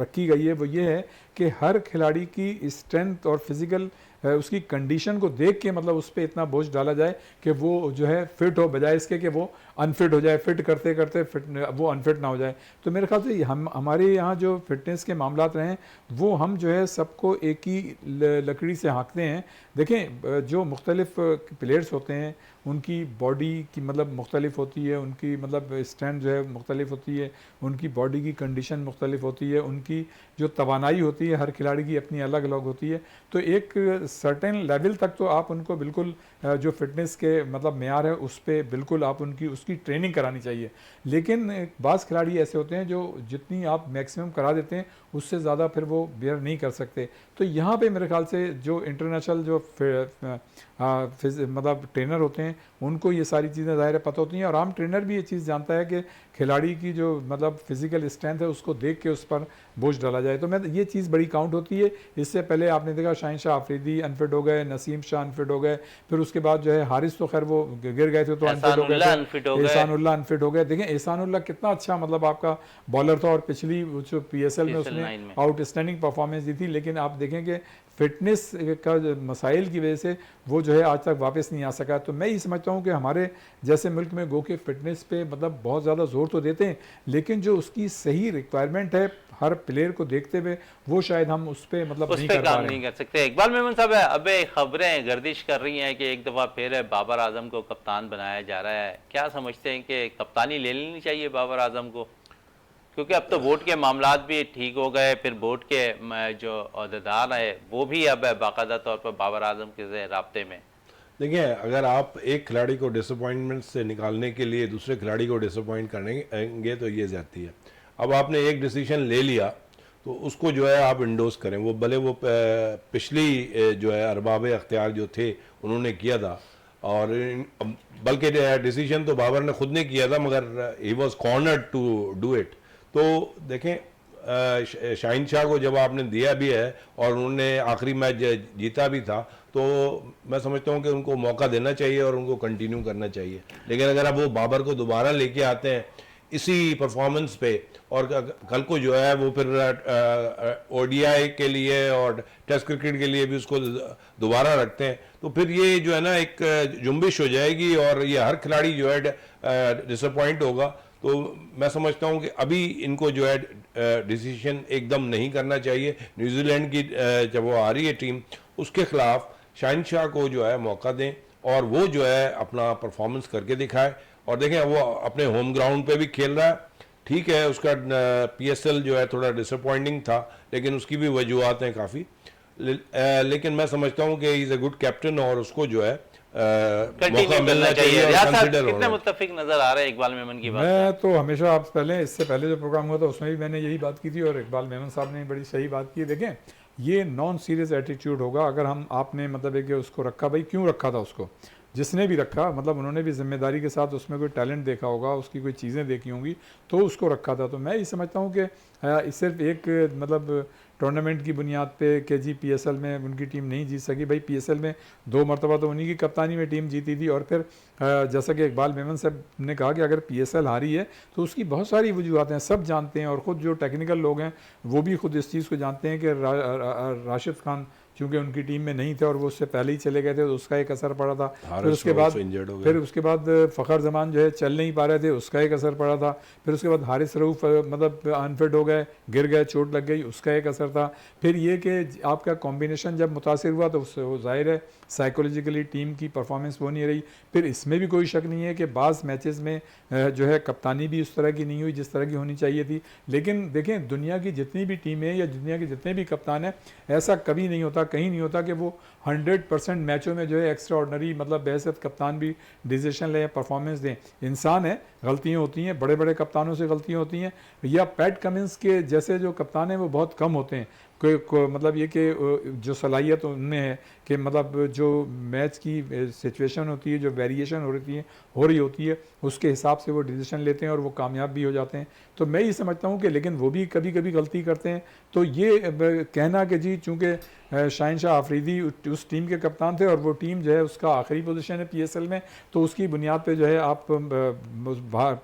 रखी गई है वो ये है कि हर खिलाड़ी की स्ट्रेंथ और फिजिकल उसकी कंडीशन को देख के मतलब उस पर इतना बोझ डाला जाए कि वो जो है फिट हो, बजाय इसके कि वो अनफिट हो जाए, फिट करते करते फिट वो अनफिट ना हो जाए। तो मेरे ख्याल से हम हमारे यहाँ जो फिटनेस के मामलात रहे हैं वो हम जो है सबको एक ही लकड़ी से हाँकते हैं। देखें जो मुख्तलिफ प्लेयर्स होते हैं उनकी बॉडी की मतलब मुख्तलिफ होती है, उनकी मतलब स्ट्रेंथ जो है मुख्तलिफ होती है, उनकी बॉडी की कंडीशन मुख्तलिफ होती है, उनकी जो तवानाई होती है हर खिलाड़ी की अपनी अलग अलग होती है। तो एक सर्टेन लेवल तक तो आप उनको बिल्कुल जो फिटनेस के मतलब मेयार है उस पर बिल्कुल आप उनकी उसकी ट्रेनिंग करानी चाहिए। लेकिन बाज़ खिलाड़ी ऐसे होते हैं जो जितनी आप मैक्सिमम करा देते हैं उससे ज़्यादा फिर वो बेयर नहीं कर सकते। तो यहाँ पे मेरे ख्याल से जो इंटरनेशनल जो मतलब ट्रेनर होते हैं उनको ये सारी चीज़ें ज़ाहिर पता होती हैं, और आम ट्रेनर भी ये चीज़ जानता है कि खिलाड़ी की जो मतलब फिजिकल स्ट्रेंथ है उसको देख के उस पर बोझ डाला जाए। तो मैं ये चीज़ बड़ी काउंट होती है। इससे पहले आपने देखा शाहीन शाह अफरीदी अनफिट हो गए, नसीम शाह अनफिट हो गए, फिर उसके बाद जो है हारिस तो खैर वो गिर गए थे तो अनफिट हो गए, एहसानुल्लाह अनफिट हो गए। देखें एहसानुल्लाह कितना अच्छा मतलब आपका बॉलर था और पिछली जो PSL में उसने आउटस्टैंडिंग परफॉर्मेंस दी थी। लेकिन आप देखें कि फिटनेस का मसाइल की वजह से वो जो है आज तक वापस नहीं आ सका। तो मैं ये समझता हूँ कि हमारे जैसे मुल्क में गो के फिटनेस पे मतलब बहुत ज़्यादा जोर तो देते हैं, लेकिन जो उसकी सही रिक्वायरमेंट है हर प्लेयर को देखते हुए वो शायद हम उस पर मतलब उस पे काम नहीं कर सकते। इकबाल मेमन साहब, अबे खबरें गर्दिश कर रही हैं कि एक दफ़ा फिर बाबर आजम को कप्तान बनाया जा रहा है। क्या समझते हैं कि कप्तानी ले लेनी चाहिए बाबर आजम को? क्योंकि अब तो वोट के मामलात भी ठीक हो गए, फिर वोट के जो अहदेदार है वो भी अब बाकायदा तौर पर बाबर आजम के राब्ते में। देखिए, अगर आप एक खिलाड़ी को डिसअपॉइंटमेंट से निकालने के लिए दूसरे खिलाड़ी को डिसअपॉइंट करेंगे तो ये जाती है। अब आपने एक डिसीजन ले लिया तो उसको जो है आप इंडोर्स करें। वो भले वो पिछली जो है अरबाब अख्तियार जो थे उन्होंने किया था, और बल्कि डिसीजन तो बाबर ने खुद ने किया था, मगर he was cornered to do it. तो देखें शाहीन शाह को जब आपने दिया भी है और उन्होंने आखिरी मैच जीता भी था, तो मैं समझता हूँ कि उनको मौका देना चाहिए और उनको कंटिन्यू करना चाहिए। लेकिन अगर आप वो बाबर को दोबारा लेके आते हैं इसी परफॉर्मेंस पे और कल को जो है वो फिर ODI के लिए और टेस्ट क्रिकेट के लिए भी उसको दोबारा रखते हैं, तो फिर ये जो है ना एक जुम्बिश हो जाएगी और ये हर खिलाड़ी जो है डिसअपॉइंट होगा। तो मैं समझता हूँ कि अभी इनको जो है डिसीजन एकदम नहीं करना चाहिए। न्यूजीलैंड की जब वो आ रही है टीम उसके खिलाफ शाहीन शाह को जो है मौका दें और वो जो है अपना परफॉर्मेंस करके दिखाए। और देखें वो अपने होम ग्राउंड पे भी खेल रहा है, ठीक है, उसका PSL जो है थोड़ा डिसअपॉइंटिंग था लेकिन उसकी भी वजूहत हैं काफ़ी। लेकिन मैं समझता हूँ कि इज़ ए गुड कैप्टन और उसको जो है मौका मिलना चाहिए। कितने मुत्तफिक नजर आ रहे हैं इकबाल मेमन की बात? मैं तो हमेशा आप इससे पहले जो प्रोग्राम हुआ था उसमें भी मैंने यही बात की थी और इकबाल मेमन साहब ने बड़ी सही बात की। देखें ये नॉन सीरियस एटीट्यूड होगा अगर हम आपने मतलब एक उसको रखा, भाई क्यों रखा था उसको, जिसने भी रखा मतलब उन्होंने भी जिम्मेदारी के साथ उसमें कोई टैलेंट देखा होगा, उसकी कोई चीज़ें देखी होंगी तो उसको रखा था। तो मैं ये समझता हूँ कि सिर्फ एक मतलब टूर्नामेंट की बुनियाद पे कि जी PSL में उनकी टीम नहीं जीत सकी, भाई PSL में 2 मरतबा तो उन्हीं की कप्तानी में टीम जीती थी। और फिर जैसा कि इकबाल मेमन साहब ने कहा कि अगर PSL हारी है तो उसकी बहुत सारी वजूहत हैं, सब जानते हैं, और ख़ुद जो टेक्निकल लोग हैं वो भी खुद इस चीज़ को जानते हैं कि राशिद खान चूँकि उनकी टीम में नहीं थे और वो उससे पहले ही चले गए थे तो उसका एक असर पड़ा था। फिर उसके बाद फ़खर जमान जो है चल नहीं पा रहे थे, उसका एक असर पड़ा था। फिर उसके बाद हारिस रऊफ़ मतलब अनफिट हो गए, गिर गए, चोट लग गई, उसका एक असर था। फिर ये कि आपका कॉम्बिनेशन जब मुतासिर हुआ तो उससे वो ज़ाहिर है साइकोलॉजिकली टीम की परफॉर्मेंस वो नहीं रही। फिर इसमें भी कोई शक नहीं है कि बाज़ मैचेस में जो है कप्तानी भी उस तरह की नहीं हुई जिस तरह की होनी चाहिए थी। लेकिन देखें दुनिया की जितनी भी टीमें या दुनिया के जितने भी कप्तान हैं ऐसा कभी नहीं होता, कहीं नहीं होता कि वो 100% मैचों में जो है एक्स्ट्रा ऑर्डनरी मतलब बेहद कप्तान भी डिसीजन लें, परफॉर्मेंस दें। इंसान है, गलतियाँ होती हैं, बड़े बड़े कप्तानों से गलतियाँ होती हैं, या पैट कमिंस के जैसे जो कप्तान हैं वो बहुत कम होते हैं, मतलब ये कि जो सलाहियत उनमें है कि मतलब जो मैच की सिचुएशन होती है, जो वेरिएशन हो रही होती है, उसके हिसाब से वो डिसीजन लेते हैं और वो कामयाब भी हो जाते हैं। तो मैं ये समझता हूँ कि लेकिन वो भी कभी कभी गलती करते हैं। तो ये कहना कि जी चूँकि शाहिन शाह आफरीदी उस टीम के कप्तान थे और वो टीम जो है उसका आखिरी पोजीशन है PSL में, तो उसकी बुनियाद पे जो है आप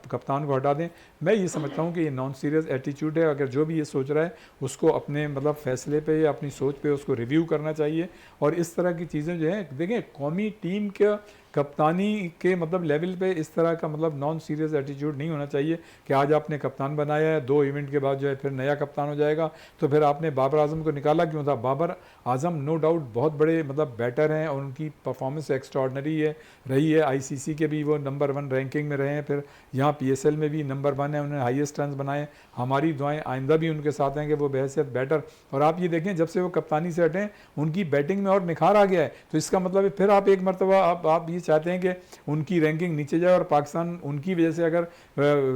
कप्तान को हटा दें, मैं ये समझता हूँ कि ये नॉन सीरियस एटीट्यूड है। अगर जो भी ये सोच रहा है उसको अपने मतलब फैसले पे या अपनी सोच पे उसको रिव्यू करना चाहिए। और इस तरह की चीज़ें जो हैं, देखें कौमी टीम का कप्तानी के मतलब लेवल पे इस तरह का मतलब नॉन सीरियस एटीट्यूड नहीं होना चाहिए कि आज आपने कप्तान बनाया है, 2 इवेंट के बाद जो है फिर नया कप्तान हो जाएगा। तो फिर आपने बाबर आजम को निकाला क्यों था? बाबर आजम नो डाउट बहुत बड़े मतलब बैटर हैं और उनकी परफॉर्मेंस एक्स्ट्राऑर्डिनरी है रही है। ICC के भी वो नंबर 1 रैंकिंग में रहे हैं, फिर यहाँ PSL में भी नंबर 1 है, उन्होंने हाईएस्ट रन बनाए। हमारी दुआएं आइंदा भी उनके साथ हैं कि वो बहैसियत बैटर। और आप ये देखें जब से वो कप्तानी से हटें उनकी बैटिंग में और निखार आ गया है। तो इसका मतलब है फिर आप एक मरतबा आप ये चाहते हैं कि उनकी रैंकिंग नीचे जाए और पाकिस्तान उनकी वजह से अगर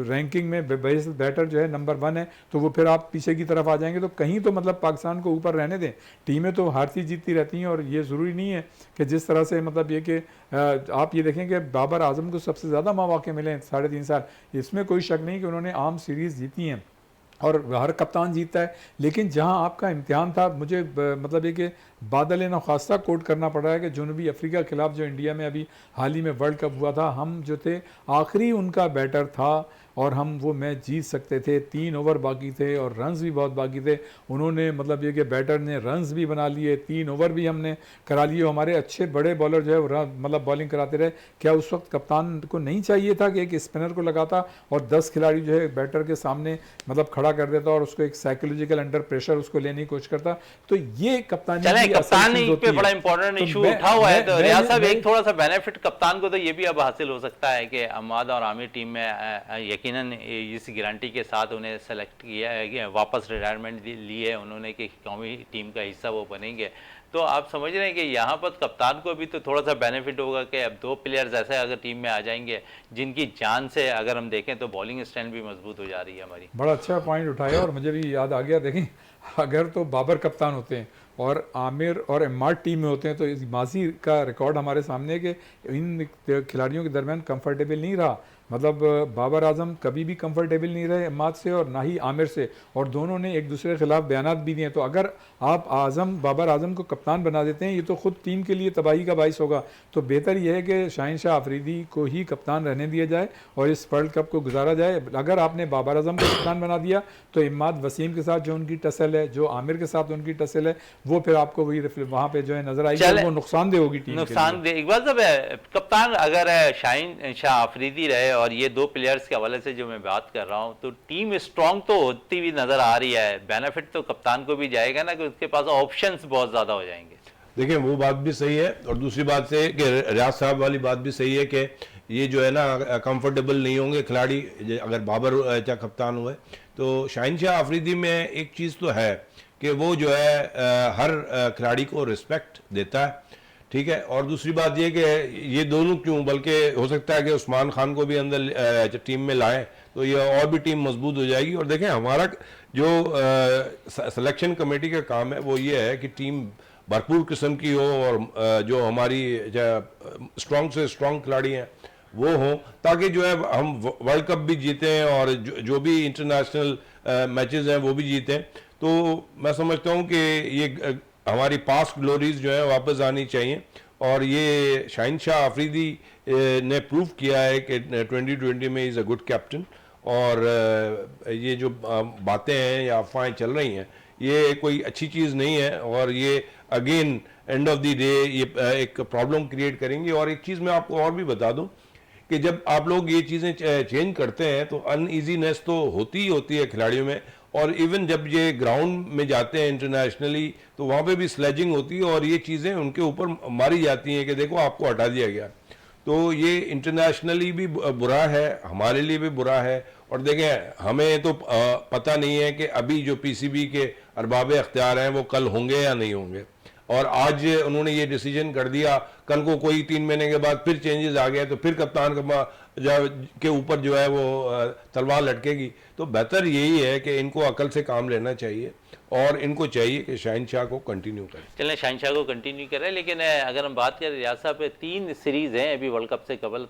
रैंकिंग में बहैसियत बैटर जो है नंबर 1 है, तो वो फिर आप पीछे की तरफ आ जाएंगे। तो कहीं तो मतलब पाकिस्तान को ऊपर रहने दें। टीमें तो हारती जीतती रहती हैं और ये ज़रूरी नहीं है कि जिस तरह से मतलब ये कि आप ये देखें कि बाबर आजम को सबसे ज़्यादा मौके मिले हैं 3.5 साल, इसमें कोई शक नहीं कि उन्होंने आम सीरीज़ जीती हैं और हर कप्तान जीतता है। लेकिन जहां आपका इम्तिहान था, मुझे मतलब ये कि बादल नखास्ता कोट करना पड़ रहा है कि जनूबी अफ्रीका के खिलाफ जो इंडिया में अभी हाल ही में वर्ल्ड कप हुआ था, हम जो थे आखिरी उनका बैटर था और हम वो मैच जीत सकते थे। 3 ओवर बाकी थे और रन्स भी बहुत बाकी थे। उन्होंने मतलब ये कि बैटर ने रन्स भी बना लिए, 3 ओवर भी हमने करा लिए। हमारे अच्छे बड़े बॉलर जो है मतलब बॉलिंग कराते रहे। क्या उस वक्त कप्तान को नहीं चाहिए था कि एक स्पिनर को लगाता और 10 खिलाड़ी जो है बैटर के सामने मतलब खड़ा कर देता और उसको एक साइकोलॉजिकल अंडर प्रेशर उसको लेने की कोशिश करता? तो ये कप्तानी कप्तान पे बड़ा इंपॉर्टेंट इशू उठा हुआ है। तो रियाज साहब एक थोड़ा सा बेनिफिट कप्तान को तो ये भी अब हासिल हो सकता है कि अम्माद और आमिर टीम में यकीनन इस गारंटी के साथ उन्हें सेलेक्ट किया है, वापस रिटायरमेंट ली है उन्होंने कि कौमी टीम का हिस्सा वो बनेंगे। तो आप समझ रहे हैं कि यहाँ पर कप्तान को भी तो थोड़ा सा बेनिफिट होगा कि अब 2 प्लेयर्स ऐसे अगर टीम में आ जाएंगे जिनकी जान से अगर हम देखें तो बॉलिंग स्ट्रेंथ भी मजबूत हो जा रही है हमारी। बड़ा अच्छा पॉइंट उठाया और मुझे भी याद आ गया। देखें अगर तो बाबर कप्तान होते हैं और आमिर और इमाद टीम में होते हैं तो इस माजी का रिकॉर्ड हमारे सामने कि इन खिलाड़ियों के दरमियान कंफर्टेबल नहीं रहा। मतलब बाबर आजम कभी भी कंफर्टेबल नहीं रहे इमाद से और ना ही आमिर से, और दोनों ने एक दूसरे के खिलाफ बयानात भी दिए। तो अगर आप बाबर आजम को कप्तान बना देते हैं, ये तो खुद टीम के लिए तबाही का बाइस होगा। तो बेहतर यह है कि शाहिन शाह आफरीदी को ही कप्तान रहने दिया जाए और इस वर्ल्ड कप को गुजारा जाए। अगर आपने बाबर आजम को कप्तान बना दिया तो इमाद वसीम के साथ जो उनकी टसल है, जो आमिर के साथ उनकी टसल है, वो फिर आपको वही वहाँ पे जो है नजर आएगी, वो नुकसानदेह होगी टीम। नुकसानदेह इकबाल साहब, कप्तान अगर शाहिन शाह आफरीदी रहे और ये 2 प्लेयर्स के हवाले से जो मैं बात कर रहा हूँ, तो टीम स्ट्रांग तो होती हुई नजर आ रही है। बेनिफिट तो कप्तान को भी जाएगा ना कि उसके पास ऑप्शंस बहुत ज्यादा हो जाएंगे। देखिए वो बात भी सही है और दूसरी बात से कि रियाज साहब वाली बात भी सही है कि ये जो है ना कंफर्टेबल नहीं होंगे खिलाड़ी अगर बाबर चाहे कप्तान हुए। तो शाहिन शाह आफरीदी में एक चीज़ तो है कि वो जो है हर खिलाड़ी को रिस्पेक्ट देता है, ठीक है। और दूसरी बात ये कि ये दोनों क्यों, बल्कि हो सकता है कि उस्मान खान को भी अंदर टीम में लाएं तो ये और भी टीम मजबूत हो जाएगी। और देखें हमारा जो सिलेक्शन कमेटी का काम है वो ये है कि टीम भरपूर किस्म की हो और जो हमारी स्ट्रॉन्ग से स्ट्रॉन्ग खिलाड़ी हैं वो हों, ताकि जो है हम वर्ल्ड कप भी जीतें और जो भी इंटरनेशनल मैचेस हैं वो भी जीतें। तो मैं समझता हूँ कि ये हमारी पास्ट ग्लोरीज जो है वापस आनी चाहिए। और ये शाहिन शाह आफरीदी ने प्रूव किया है कि 2020 में इज़ अ गुड कैप्टन। और ये जो बातें हैं या अफवाहें चल रही हैं ये कोई अच्छी चीज़ नहीं है और ये again end of the day ये एक प्रॉब्लम क्रिएट करेंगे। और एक चीज़ मैं आपको और भी बता दूं कि जब आप लोग ये चीज़ें चेंज करते हैं तो अनईजीनेस तो होती ही होती है खिलाड़ियों में। और इवन जब ये ग्राउंड में जाते हैं इंटरनेशनली तो वहाँ पे भी स्लेजिंग होती है और ये चीज़ें उनके ऊपर मारी जाती हैं कि देखो आपको हटा दिया गया। तो ये इंटरनेशनली भी बुरा है, हमारे लिए भी बुरा है। और देखें हमें तो पता नहीं है कि अभी जो PCB के अरबाब अख्तियार हैं वो कल होंगे या नहीं होंगे। और आज उन्होंने ये डिसीजन कर दिया, कल को कोई 3 महीने के बाद फिर चेंजेस आ गए तो फिर कप्तान का के ऊपर जो है वो तलवार लटकेगी। तो बेहतर यही है कि इनको अकल से काम लेना चाहिए और इनको चाहिए कि शाहिन शाह को कंटिन्यू करें। चलें, शहनशाह को कंटिन्यू करें, लेकिन अगर हम बात करें रियाज साहब, 3 सीरीज़ हैं अभी वर्ल्ड कप से कबल,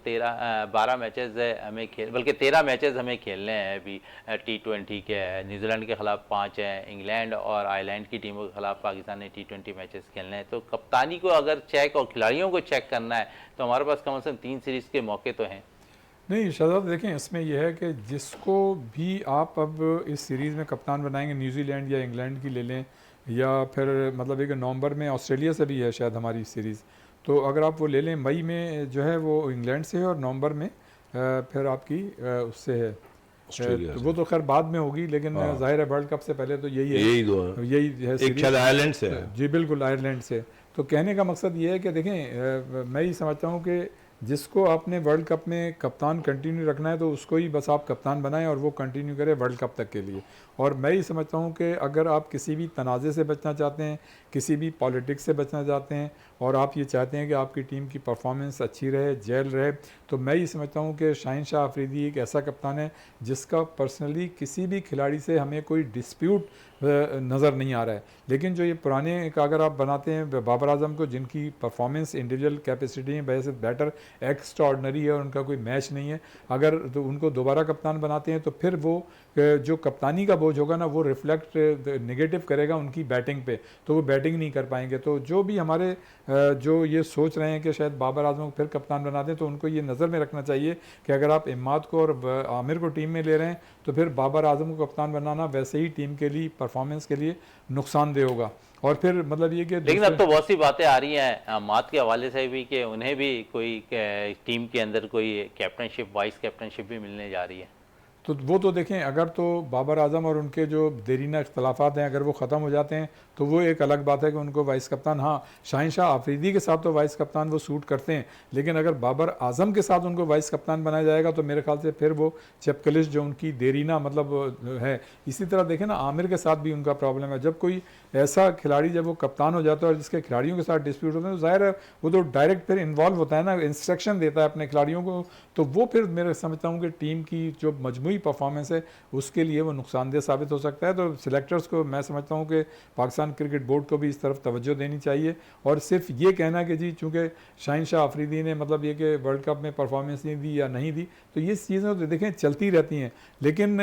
12 मैचेस हमें बल्कि 13 मैचेस हमें खेलने हैं अभी T20 के। न्यूजीलैंड के खिलाफ 5 हैं, इंग्लैंड और आयरलैंड की टीमों के खिलाफ पाकिस्तान ने T20 मैचेस खेलने हैं। तो कप्तानी को अगर चेक और खिलाड़ियों को चेक करना है तो हमारे पास कम से कम 3 सीरीज़ के मौके तो हैं। नहीं शहजाद, देखें इसमें यह है कि जिसको भी आप अब इस सीरीज़ में कप्तान बनाएंगे, न्यूजीलैंड या इंग्लैंड की ले लें, या फिर मतलब एक नवंबर में ऑस्ट्रेलिया से भी है शायद हमारी सीरीज़, तो अगर आप वो ले लें, मई में जो है वो इंग्लैंड से है और नवंबर में फिर आपकी उससे है ऑस्ट्रेलिया तो से। वो तो खैर बाद में होगी, लेकिन जाहिर है वर्ल्ड कप से पहले तो यही है, यही दो है। यही है एक सीरीज। शायद आयरलैंड से है। जी बिल्कुल, आयरलैंड से। तो कहने का मकसद ये है कि देखें, मैं ये समझता हूँ कि जिसको आपने वर्ल्ड कप में कप्तान कंटिन्यू रखना है तो उसको ही बस आप कप्तान बनाएं और वो कंटिन्यू करें वर्ल्ड कप तक के लिए। और मैं ये समझता हूँ कि अगर आप किसी भी तनाज़े से बचना चाहते हैं, किसी भी पॉलिटिक्स से बचना चाहते हैं, और आप ये चाहते हैं कि आपकी टीम की परफॉर्मेंस अच्छी रहे, जेल रहे, तो मैं ये समझता हूँ कि शाहिन शाह अफरीदी एक ऐसा कप्तान है जिसका पर्सनली किसी भी खिलाड़ी से हमें कोई डिस्प्यूट नज़र नहीं आ रहा है। लेकिन जो ये पुराने का अगर आप बनाते हैं बाबर आजम को, जिनकी परफॉर्मेंस इंडिविजुअल कैपेसिटी है वजह से बेटर एक्स्ट्राऑर्डिनरी है और उनका कोई मैच नहीं है, अगर तो उनको दोबारा कप्तान बनाते हैं तो फिर वो जो कप्तानी का बोझ होगा ना वो रिफ्लेक्ट नेगेटिव करेगा उनकी बैटिंग पे, तो वो बैटिंग नहीं कर पाएंगे। तो जो भी हमारे जो ये सोच रहे हैं कि शायद बाबर आजम को फिर कप्तान बना दें, तो उनको ये नज़र में रखना चाहिए कि अगर आप इमाद को और आमिर को टीम में ले रहे हैं तो फिर बाबर आजम को कप्तान बनाना वैसे ही टीम के लिए परफॉर्मेंस के लिए नुकसानदेह होगा। और फिर मतलब ये कि लेकिन अब तो बहुत सी बातें आ रही हैं मात के हवाले से भी कि उन्हें भी कोई टीम के अंदर कोई कैप्टनशिप, वाइस कैप्टनशिप भी मिलने जा रही है। तो वो तो देखें, अगर तो बाबर आजम और उनके जो देरीना इख्तलाफात हैं अगर वो ख़त्म हो जाते हैं तो वो एक अलग बात है कि उनको वाइस कप्तान, हाँ शाहिन शाह अफरीदी के साथ तो वाइस कप्तान वो सूट करते हैं, लेकिन अगर बाबर आजम के साथ उनको वाइस कप्तान बनाया जाएगा तो मेरे ख्याल से फिर वो चपकलिश जो उनकी देरीना मतलब है। इसी तरह देखें ना, आमिर के साथ भी उनका प्रॉब्लम है। जब कोई ऐसा खिलाड़ी जब वो कप्तान हो जाता है और जिसके खिलाड़ियों के साथ डिस्प्यूट होते हैं तो जाहिर है वो तो डायरेक्ट फिर इन्वॉल्व होता है ना, इंस्ट्रक्शन देता है अपने खिलाड़ियों को, तो वो फिर मेरे समझता हूँ कि टीम की जो मजमूई परफॉर्मेंस है उसके लिए वो नुकसानदेह साबित हो सकता है। तो सिलेक्टर्स को मैं समझता हूँ कि पाकिस्तान क्रिकेट बोर्ड को भी इस तरफ तवज्जो देनी चाहिए, और सिर्फ ये कहना कि जी चूँकि शाहिन शाह अफरीदी ने मतलब ये कि वर्ल्ड कप में परफॉर्मेंस नहीं दी या नहीं दी, तो ये चीज़ें तो देखें चलती रहती हैं, लेकिन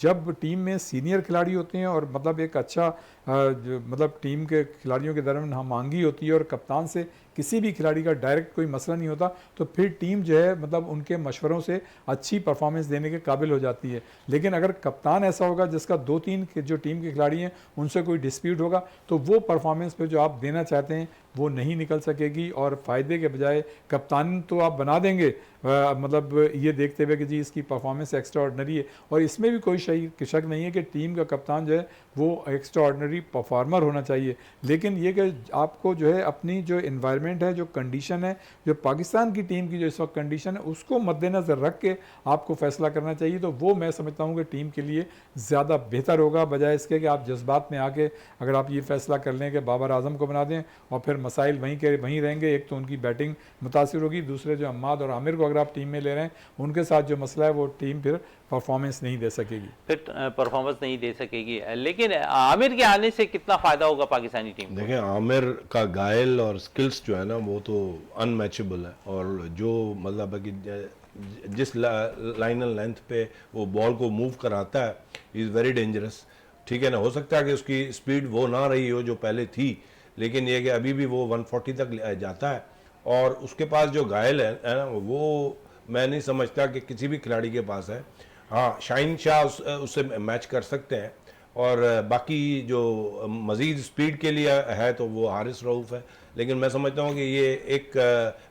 जब टीम में सीनियर खिलाड़ी होते हैं और मतलब एक अच्छा मतलब टीम के खिलाड़ियों के दरमियान हम मांगी होती है और कप्तान से किसी भी खिलाड़ी का डायरेक्ट कोई मसला नहीं होता, तो फिर टीम जो है मतलब उनके मशवरों से अच्छी परफॉर्मेंस देने के काबिल हो जाती है। लेकिन अगर कप्तान ऐसा होगा जिसका 2-3 जो टीम के खिलाड़ी हैं उनसे कोई डिस्प्यूट होगा तो वो परफॉर्मेंस पे जो आप देना चाहते हैं वो नहीं निकल सकेगी, और फ़ायदे के बजाय कप्तान तो आप बना देंगे मतलब ये देखते हुए कि जी इसकी परफॉर्मेंस एक्स्ट्रा ऑर्डनरी है, और इसमें भी कोई शक नहीं है कि टीम का कप्तान जो है वो एक्स्ट्रा ऑर्डनरी परफॉर्मर होना चाहिए। लेकिन ये कि आपको जो है अपनी जो इन्वायरमेंट है, जो कंडीशन है, जो पाकिस्तान की टीम की जो इस वक्त कंडीशन है उसको मद्देनज़र रख के आपको फैसला करना चाहिए। तो वो मैं समझता हूँ कि टीम के लिए ज़्यादा बेहतर होगा, बजाय इसके कि आप जज्बात में आके अगर आप ये फैसला कर लें कि बाबर आजम को बना दें और फिर मसाइल वहीं रहेंगे। एक तो उनकी बैटिंग मुतासिर होगी, दूसरे जो अम्माद और आमिर को अगर आप टीम में ले रहे हैं उनके साथ जो मसला है वो टीम फिर परफॉर्मेंस नहीं दे सकेगी, फिर परफॉर्मेंस नहीं दे सकेगी। लेकिन आमिर के आने से कितना फ़ायदा होगा पाकिस्तानी टीम को? देखिए, आमिर का गायल और स्किल्स जो है ना वो तो अनमैचेबल है, और जो मतलब है कि जिस लाइनल लेंथ पे वो बॉल को मूव कराता है इज़ वेरी डेंजरस। ठीक है ना, हो सकता है कि उसकी स्पीड वो ना रही हो जो पहले थी, लेकिन ये कि अभी भी वो 140 तक जाता है, और उसके पास जो गायल है ना वो मैं नहीं समझता कि किसी भी खिलाड़ी के पास है। हाँ, शाहिन शाह उससे मैच कर सकते हैं, और बाकी जो मज़ीद स्पीड के लिए है तो वो हारिस रऊफ़ है, लेकिन मैं समझता हूँ कि ये एक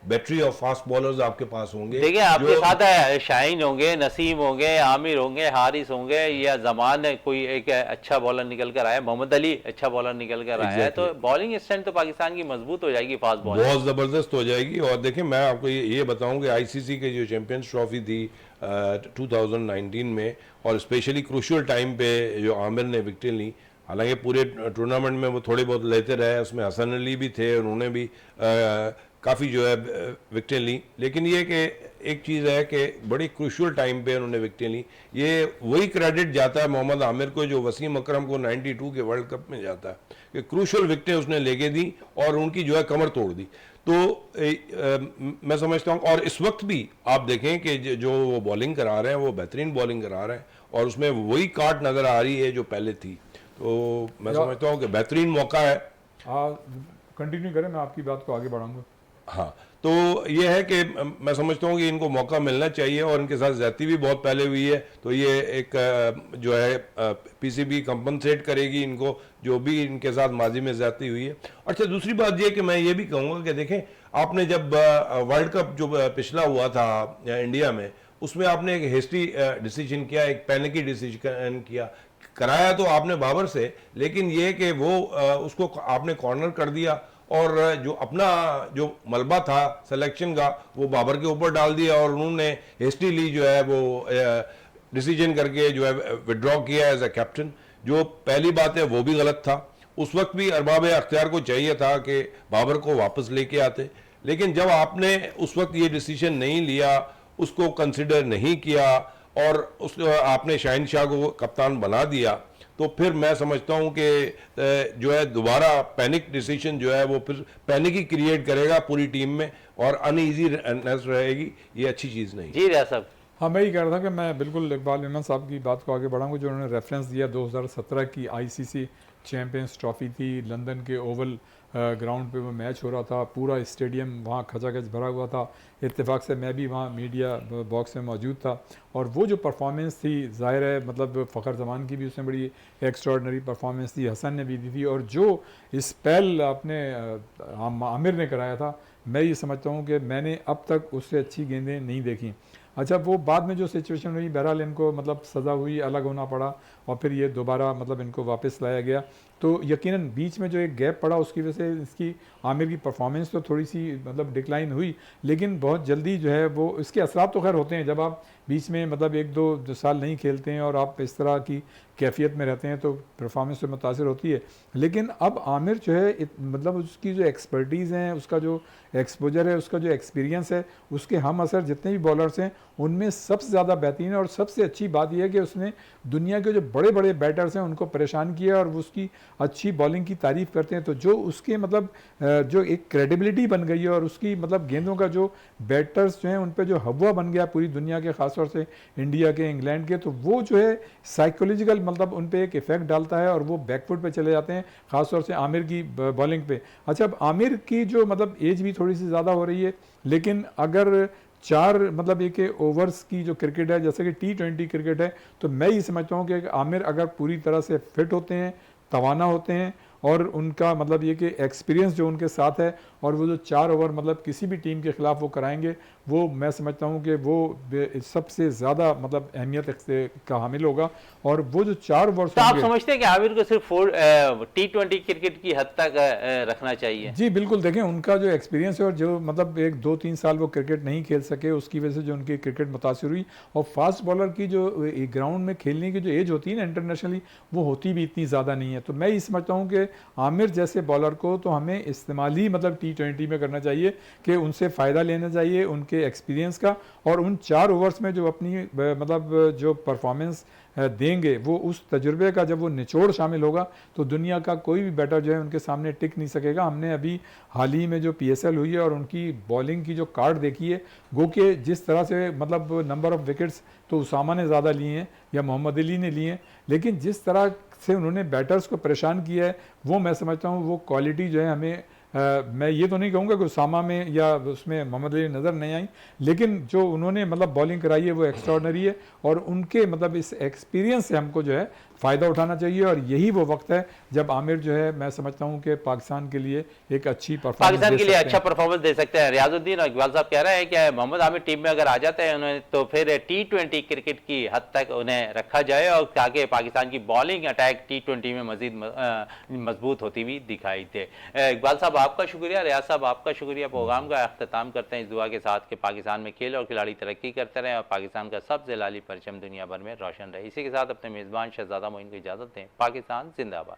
बैटरी ऑफ फास्ट बॉलर्स आपके पास होंगे। देखिए आपके साथ है शाहीन होंगे, नसीम होंगे, आमिर होंगे, हारिस होंगे, या जमान कोई एक अच्छा बॉलर निकल कर आया, मोहम्मद अली अच्छा बॉलर निकल कर आया है, तो बॉलिंग स्ट्रेंथ तो पाकिस्तान की मजबूत हो जाएगी, फास्ट बॉलिंग बहुत ज़बरदस्त हो जाएगी। और देखिए, मैं आपको ये बताऊँ कि ICC के जो चैम्पियंस ट्रॉफी थी 2019 में, और स्पेशली क्रूशियल टाइम पे जो आमिर ने विकेट ली, हालांकि पूरे टूर्नामेंट में वो थोड़े बहुत लेते रहे, उसमें हसन अली भी थे, उन्होंने भी काफ़ी जो है विकेटें ली, लेकिन ये कि एक चीज़ है कि बड़ी क्रूशियल टाइम पे उन्होंने विकेटें ली। ये वही क्रेडिट जाता है मोहम्मद आमिर को जो वसीम अकरम को 92 के वर्ल्ड कप में जाता है कि क्रूशियल विकेटें उसने लेके दी और उनकी जो है कमर तोड़ दी। तो मैं समझता हूँ, और इस वक्त भी आप देखें कि जो वो बॉलिंग करा रहे हैं वो बेहतरीन बॉलिंग करा रहे हैं और उसमें वही काट नज़र आ रही है जो पहले थी। तो मैं समझता हूँ कि बेहतरीन मौका है। कंटिन्यू करें, मैं आपकी बात को आगे बढ़ाऊंगा। हाँ, तो ये है कि मैं समझता हूँ कि इनको मौका मिलना चाहिए और इनके साथ ज्यादती भी बहुत पहले हुई है, तो ये एक जो है पीसीबी कंपनसेट करेगी इनको जो भी इनके साथ माजी में ज्यादती हुई है। अच्छा, दूसरी बात ये कि मैं ये भी कहूँगा कि देखें, आपने जब वर्ल्ड कप जो पिछला हुआ था इंडिया में, उसमें आपने एक हेस्टी डिसीजन किया, एक पैनिकी डिसीजन किया, कराया तो आपने बाबर से, लेकिन ये कि वो उसको आपने कॉर्नर कर दिया और जो अपना जो मलबा था सिलेक्शन का वो बाबर के ऊपर डाल दिया और उन्होंने हेस्टीली जो है वो डिसीजन करके जो है विड्रॉ किया एज ए कैप्टन। जो पहली बात है वो भी गलत था। उस वक्त भी अरबाब अख्तियार को चाहिए था कि बाबर को वापस लेके आते, लेकिन जब आपने उस वक्त ये डिसीजन नहीं लिया, उसको कंसिडर नहीं किया और उस आपने शाहिन शाह को कप्तान बना दिया, तो फिर मैं समझता हूं कि जो है दोबारा पैनिक डिसीजन जो है वो फिर पैनिक ही क्रिएट करेगा पूरी टीम में और अनईजीनेस रहेगी। ये अच्छी चीज़ नहीं। जी रियाज साहब। हाँ, मैं ये कह रहा था कि मैं बिल्कुल इकबाल मेमन साहब की बात को आगे बढ़ाऊंगा जो उन्होंने रेफरेंस दिया 2017 की आईसीसी चैंपियंस ट्रॉफी थी, लंदन के ओवल ग्राउंड पे वो मैच हो रहा था, पूरा स्टेडियम वहाँ खचाखच भरा हुआ था। इत्तेफाक से मैं भी वहाँ मीडिया बॉक्स में मौजूद था और वो जो परफॉर्मेंस थी, जाहिर है मतलब फ़खर जमान की भी उसमें बड़ी एक्स्ट्राऑर्डिनरी परफॉर्मेंस थी, हसन ने भी दी थी, और जो स्पेल अपने आमिर ने कराया था, मैं ये समझता हूँ कि मैंने अब तक उससे अच्छी गेंदें नहीं देखी। अच्छा, वो बाद में जो सिचुएशन हुई, बहरहाल इनको मतलब सज़ा हुई, अलग होना पड़ा और फिर ये दोबारा मतलब इनको वापस लाया गया, तो यकीनन बीच में जो एक गैप पड़ा उसकी वजह से इसकी आमिर की परफॉर्मेंस तो थोड़ी सी मतलब डिक्लाइन हुई, लेकिन बहुत जल्दी जो है वो इसके असरात तो खैर होते हैं जब आप बीच में मतलब 1-2 साल नहीं खेलते हैं और आप इस तरह की कैफियत में रहते हैं तो परफॉर्मेंस तो मुतासर होती है। लेकिन अब आमिर जो है मतलब उसकी जो एक्सपर्टीज़ हैं, उसका जो एक्सपोजर है, उसका जो एक्सपीरियंस है, उसके हम असर जितने भी बॉलर्स हैं उनमें सबसे ज़्यादा बेहतरीन है। और सबसे अच्छी बात यह है कि उसने दुनिया के जो बड़े बड़े बैटर्स हैं उनको परेशान किया और वो उसकी अच्छी बॉलिंग की तारीफ़ करते हैं, तो जो उसके मतलब जो एक क्रेडिबिलिटी बन गई है और उसकी मतलब गेंदों का जो बैटर्स जो हैं उन पर जो हवा बन गया पूरी दुनिया के, ख़ासतौर से इंडिया के, इंग्लैंड के, तो वो जो है साइकोलॉजिकल मतलब उन पर एक इफ़ेक्ट डालता है और वो बैकफुट पे चले जाते हैं, ख़ासतौर से आमिर की बॉलिंग पे। अच्छा, अब आमिर की जो मतलब एज भी थोड़ी सी ज़्यादा हो रही है, लेकिन अगर 4 मतलब एक ओवर्स की जो क्रिकेट है, जैसे कि T20 क्रिकेट है, तो मैं ये समझता हूँ कि आमिर अगर पूरी तरह से फिट होते हैं, तवाना होते हैं और उनका मतलब ये कि एक्सपीरियंस जो उनके साथ है और वो जो 4 ओवर मतलब किसी भी टीम के खिलाफ वो कराएंगे, वो मैं समझता हूँ कि वो सबसे ज़्यादा मतलब अहमियत का हामिल होगा। और वो जो 4 ओवर तो आप समझते हैं कि आमिर को सिर्फ T20 क्रिकेट की हद तक रखना चाहिए? जी बिल्कुल, देखें उनका जो एक्सपीरियंस है और जो मतलब 1-2-3 साल वो क्रिकेट नहीं खेल सके, उसकी वजह से जो उनकी क्रिकेट मुतासिर हुई, और फास्ट बॉलर की जो ग्राउंड में खेलने की जो एज होती है ना इंटरनेशनली, वो होती भी इतनी ज़्यादा नहीं है। तो मैं ये समझता हूँ कि आमिर जैसे बॉलर को तो हमें इस्तेमाल ही मतलब T20 में करना चाहिए कि उनसे फ़ायदा लेना चाहिए उनके एक्सपीरियंस का, और उन 4 ओवर्स में जो अपनी मतलब जो परफॉर्मेंस देंगे, वो उस तजुर्बे का जब वो निचोड़ शामिल होगा तो दुनिया का कोई भी बैटर जो है उनके सामने टिक नहीं सकेगा। हमने अभी हाल ही में जो PSL हुई है और उनकी बॉलिंग की जो कार्ड देखी है, गो कि जिस तरह से मतलब नंबर ऑफ विकेट्स तो उसामा ने ज़्यादा लिए हैं या मोहम्मद अली ने लिए हैं, लेकिन जिस तरह से उन्होंने बैटर्स को परेशान किया है, वो मैं समझता हूँ वो क्वालिटी जो है हमें मैं ये तो नहीं कहूँगा कि उसामा में या उसमें मोहम्मद अली नज़र नहीं आई, लेकिन जो उन्होंने मतलब बॉलिंग कराई है वो एक्स्ट्राऑर्डिनरी है और उनके मतलब इस एक्सपीरियंस से हमको जो है फ़ायदा उठाना चाहिए। और यही वो वक्त है जब आमिर जो है मैं समझता हूँ कि पाकिस्तान के लिए एक अच्छी परफॉर्मेंस पाकिस्तान के लिए अच्छा परफॉर्मेंस दे सकते हैं। रियाजुद्दीन इकबाल साहब कह रहे हैं कि मोहम्मद आमिर टीम में अगर आ जाते हैं उन्हें, तो फिर T20 क्रिकेट की हद तक उन्हें रखा जाए और ताकि पाकिस्तान की बॉलिंग अटैक T20 में मजीद मजबूत होती हुई दिखाई दे। इकबाल साहब आपका शुक्रिया, रियाज साहब आपका शुक्रिया। प्रोग्राम का अख्ताम करते हैं इस दुआ के साथ कि पाकिस्तान में खेल और खिलाड़ी तरक्की करते रहें और पाकिस्तान का सबसे लाली परचम दुनिया भर में रोशन रहे। इसी के साथ अपने मेज़बान शहजादा मोइन को इजाज़त दें। पाकिस्तान जिंदाबाद।